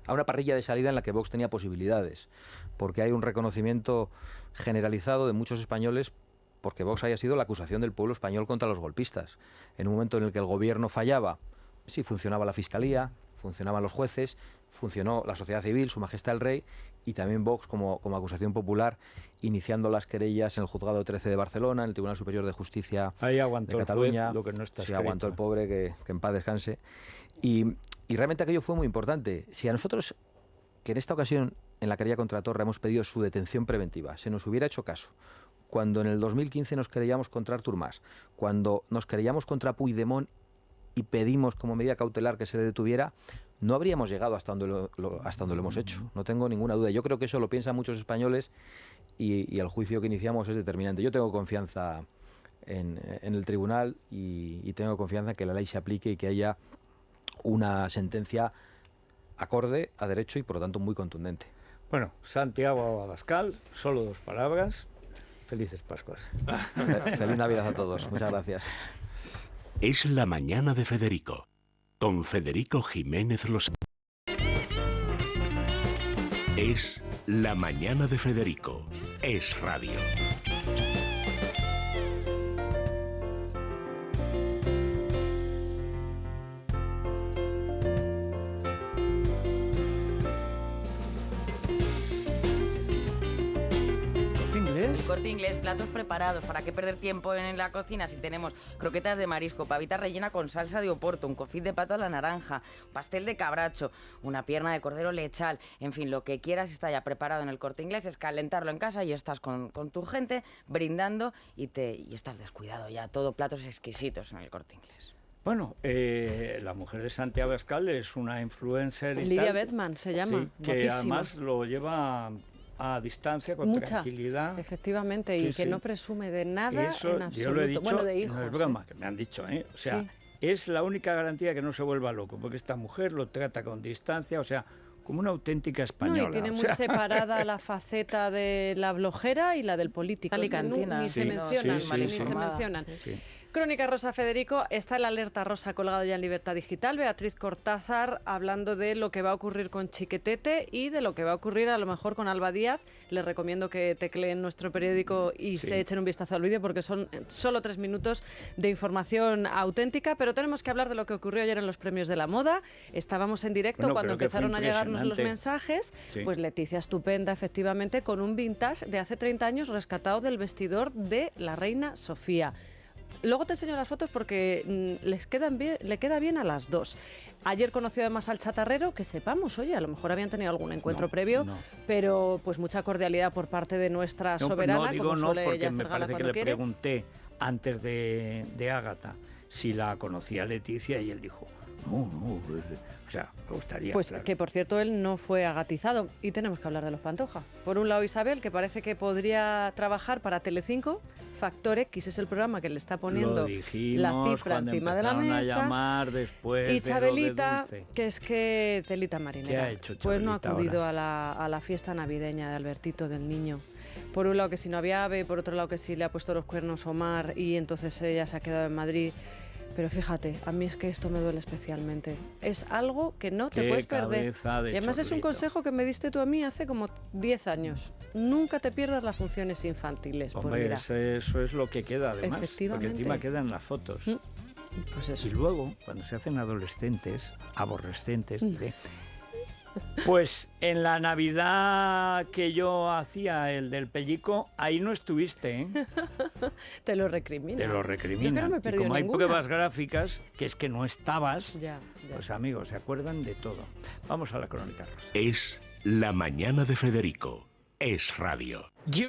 a una parrilla de salida en la que Vox tenía posibilidades, porque hay un reconocimiento generalizado de muchos españoles porque Vox haya sido la acusación del pueblo español contra los golpistas. En un momento en el que el gobierno fallaba, sí funcionaba la Fiscalía, funcionaban los jueces, funcionó la sociedad civil, Su Majestad el Rey, y también Vox como acusación popular, iniciando las querellas en el Juzgado 13 de Barcelona, en el Tribunal Superior de Justicia de Cataluña. Lo que no está escrito. Aguantó el pobre, que en paz descanse. Y realmente aquello fue muy importante. Si a nosotros, que en esta ocasión en la querella contra Torra hemos pedido su detención preventiva, se nos hubiera hecho caso, cuando en el 2015 nos querellamos contra Artur Mas, cuando nos querellamos contra Puigdemont y pedimos como medida cautelar que se le detuviera, no habríamos llegado hasta donde lo hemos hecho. No tengo ninguna duda. Yo creo que eso lo piensan muchos españoles y el juicio que iniciamos es determinante. Yo tengo confianza en el tribunal y tengo confianza en que la ley se aplique y que haya una sentencia acorde a derecho y por lo tanto muy contundente. Bueno, Santiago Abascal, solo 2 palabras. Felices Pascuas. Feliz Navidad a todos. Muchas gracias. Es la mañana de Federico, con Federico Jiménez Lozano. Es la mañana de Federico. Es radio. Corte Inglés, platos preparados. ¿Para qué perder tiempo en la cocina si tenemos croquetas de marisco, pavita rellena con salsa de oporto, un confit de pato a la naranja, pastel de cabracho, una pierna de cordero lechal? En fin, lo que quieras está ya preparado en el Corte Inglés. Es calentarlo en casa y estás con tu gente brindando y estás descuidado ya. Todo platos exquisitos en el Corte Inglés. Bueno, la mujer de Santiago Abascal es una influencer Lidia Bedman se llama, sí, que además lo lleva a distancia, con tranquilidad. Efectivamente, y que no presume de nada en absoluto. Yo lo he dicho, bueno, de hijos. No es broma, que me han dicho, O sea, es la única garantía que no se vuelva loco, porque esta mujer lo trata con distancia, o sea, como una auténtica española. No, y tiene o muy sea. separada la faceta de la blojera y la del político. Alicantina. Ni se mencionan, ni se mencionan. Sí. Crónica Rosa, Federico, está el alerta rosa colgado ya en Libertad Digital. Beatriz Cortázar hablando de lo que va a ocurrir con Chiquetete y de lo que va a ocurrir a lo mejor con Alba Díaz. Les recomiendo que tecleen nuestro periódico y se echen un vistazo al vídeo porque son solo 3 minutos de información auténtica. Pero tenemos que hablar de lo que ocurrió ayer en los Premios de la Moda. Estábamos en directo cuando empezaron a llegarnos los mensajes. Sí. Pues Leticia estupenda, efectivamente, con un vintage de hace 30 años rescatado del vestidor de la reina Sofía. Luego te enseño las fotos porque le queda bien a las dos. Ayer conoció además al chatarrero, que sepamos, oye, a lo mejor habían tenido algún encuentro previo, pero pues mucha cordialidad por parte de nuestra soberana, como suele ella hacer gala cuando quiere. Le pregunté antes de Ágata si la conocía Leticia y él dijo, no, o sea, me gustaría. Pues claro. que por cierto él no fue agatizado y tenemos que hablar de los Pantoja. Por un lado Isabel, que parece que podría trabajar para Telecinco. Factor X es el programa que le está poniendo la cifra encima de la mesa. A llamar después y Chabelita, de que es que telita marinera. ¿Qué ha hecho pues no ha Chabelita acudido ahora? a la fiesta navideña de Albertito, del niño. Por un lado que si no había ave, por otro lado que si le ha puesto los cuernos Omar y entonces ella se ha quedado en Madrid. Pero fíjate, a mí es que esto me duele especialmente. Es algo que no te puedes perder. Y además es un consejo que me diste tú a mí hace como 10 años. Nunca te pierdas las funciones infantiles. Hombre, pues mira, eso es lo que queda además. Efectivamente. Porque encima quedan las fotos. Pues eso. Y luego, cuando se hacen adolescentes, aborrecentes, diré, pues en la Navidad que yo hacía, el del pellico, ahí no estuviste, ¿eh? Te lo recrimina. Te lo recriminan. Yo creo que no me he y perdido como hay ninguna. pruebas gráficas, que es que no estabas, Ya. pues amigos, se acuerdan de todo. Vamos a la crónica rosa. Es La Mañana de Federico. Es radio.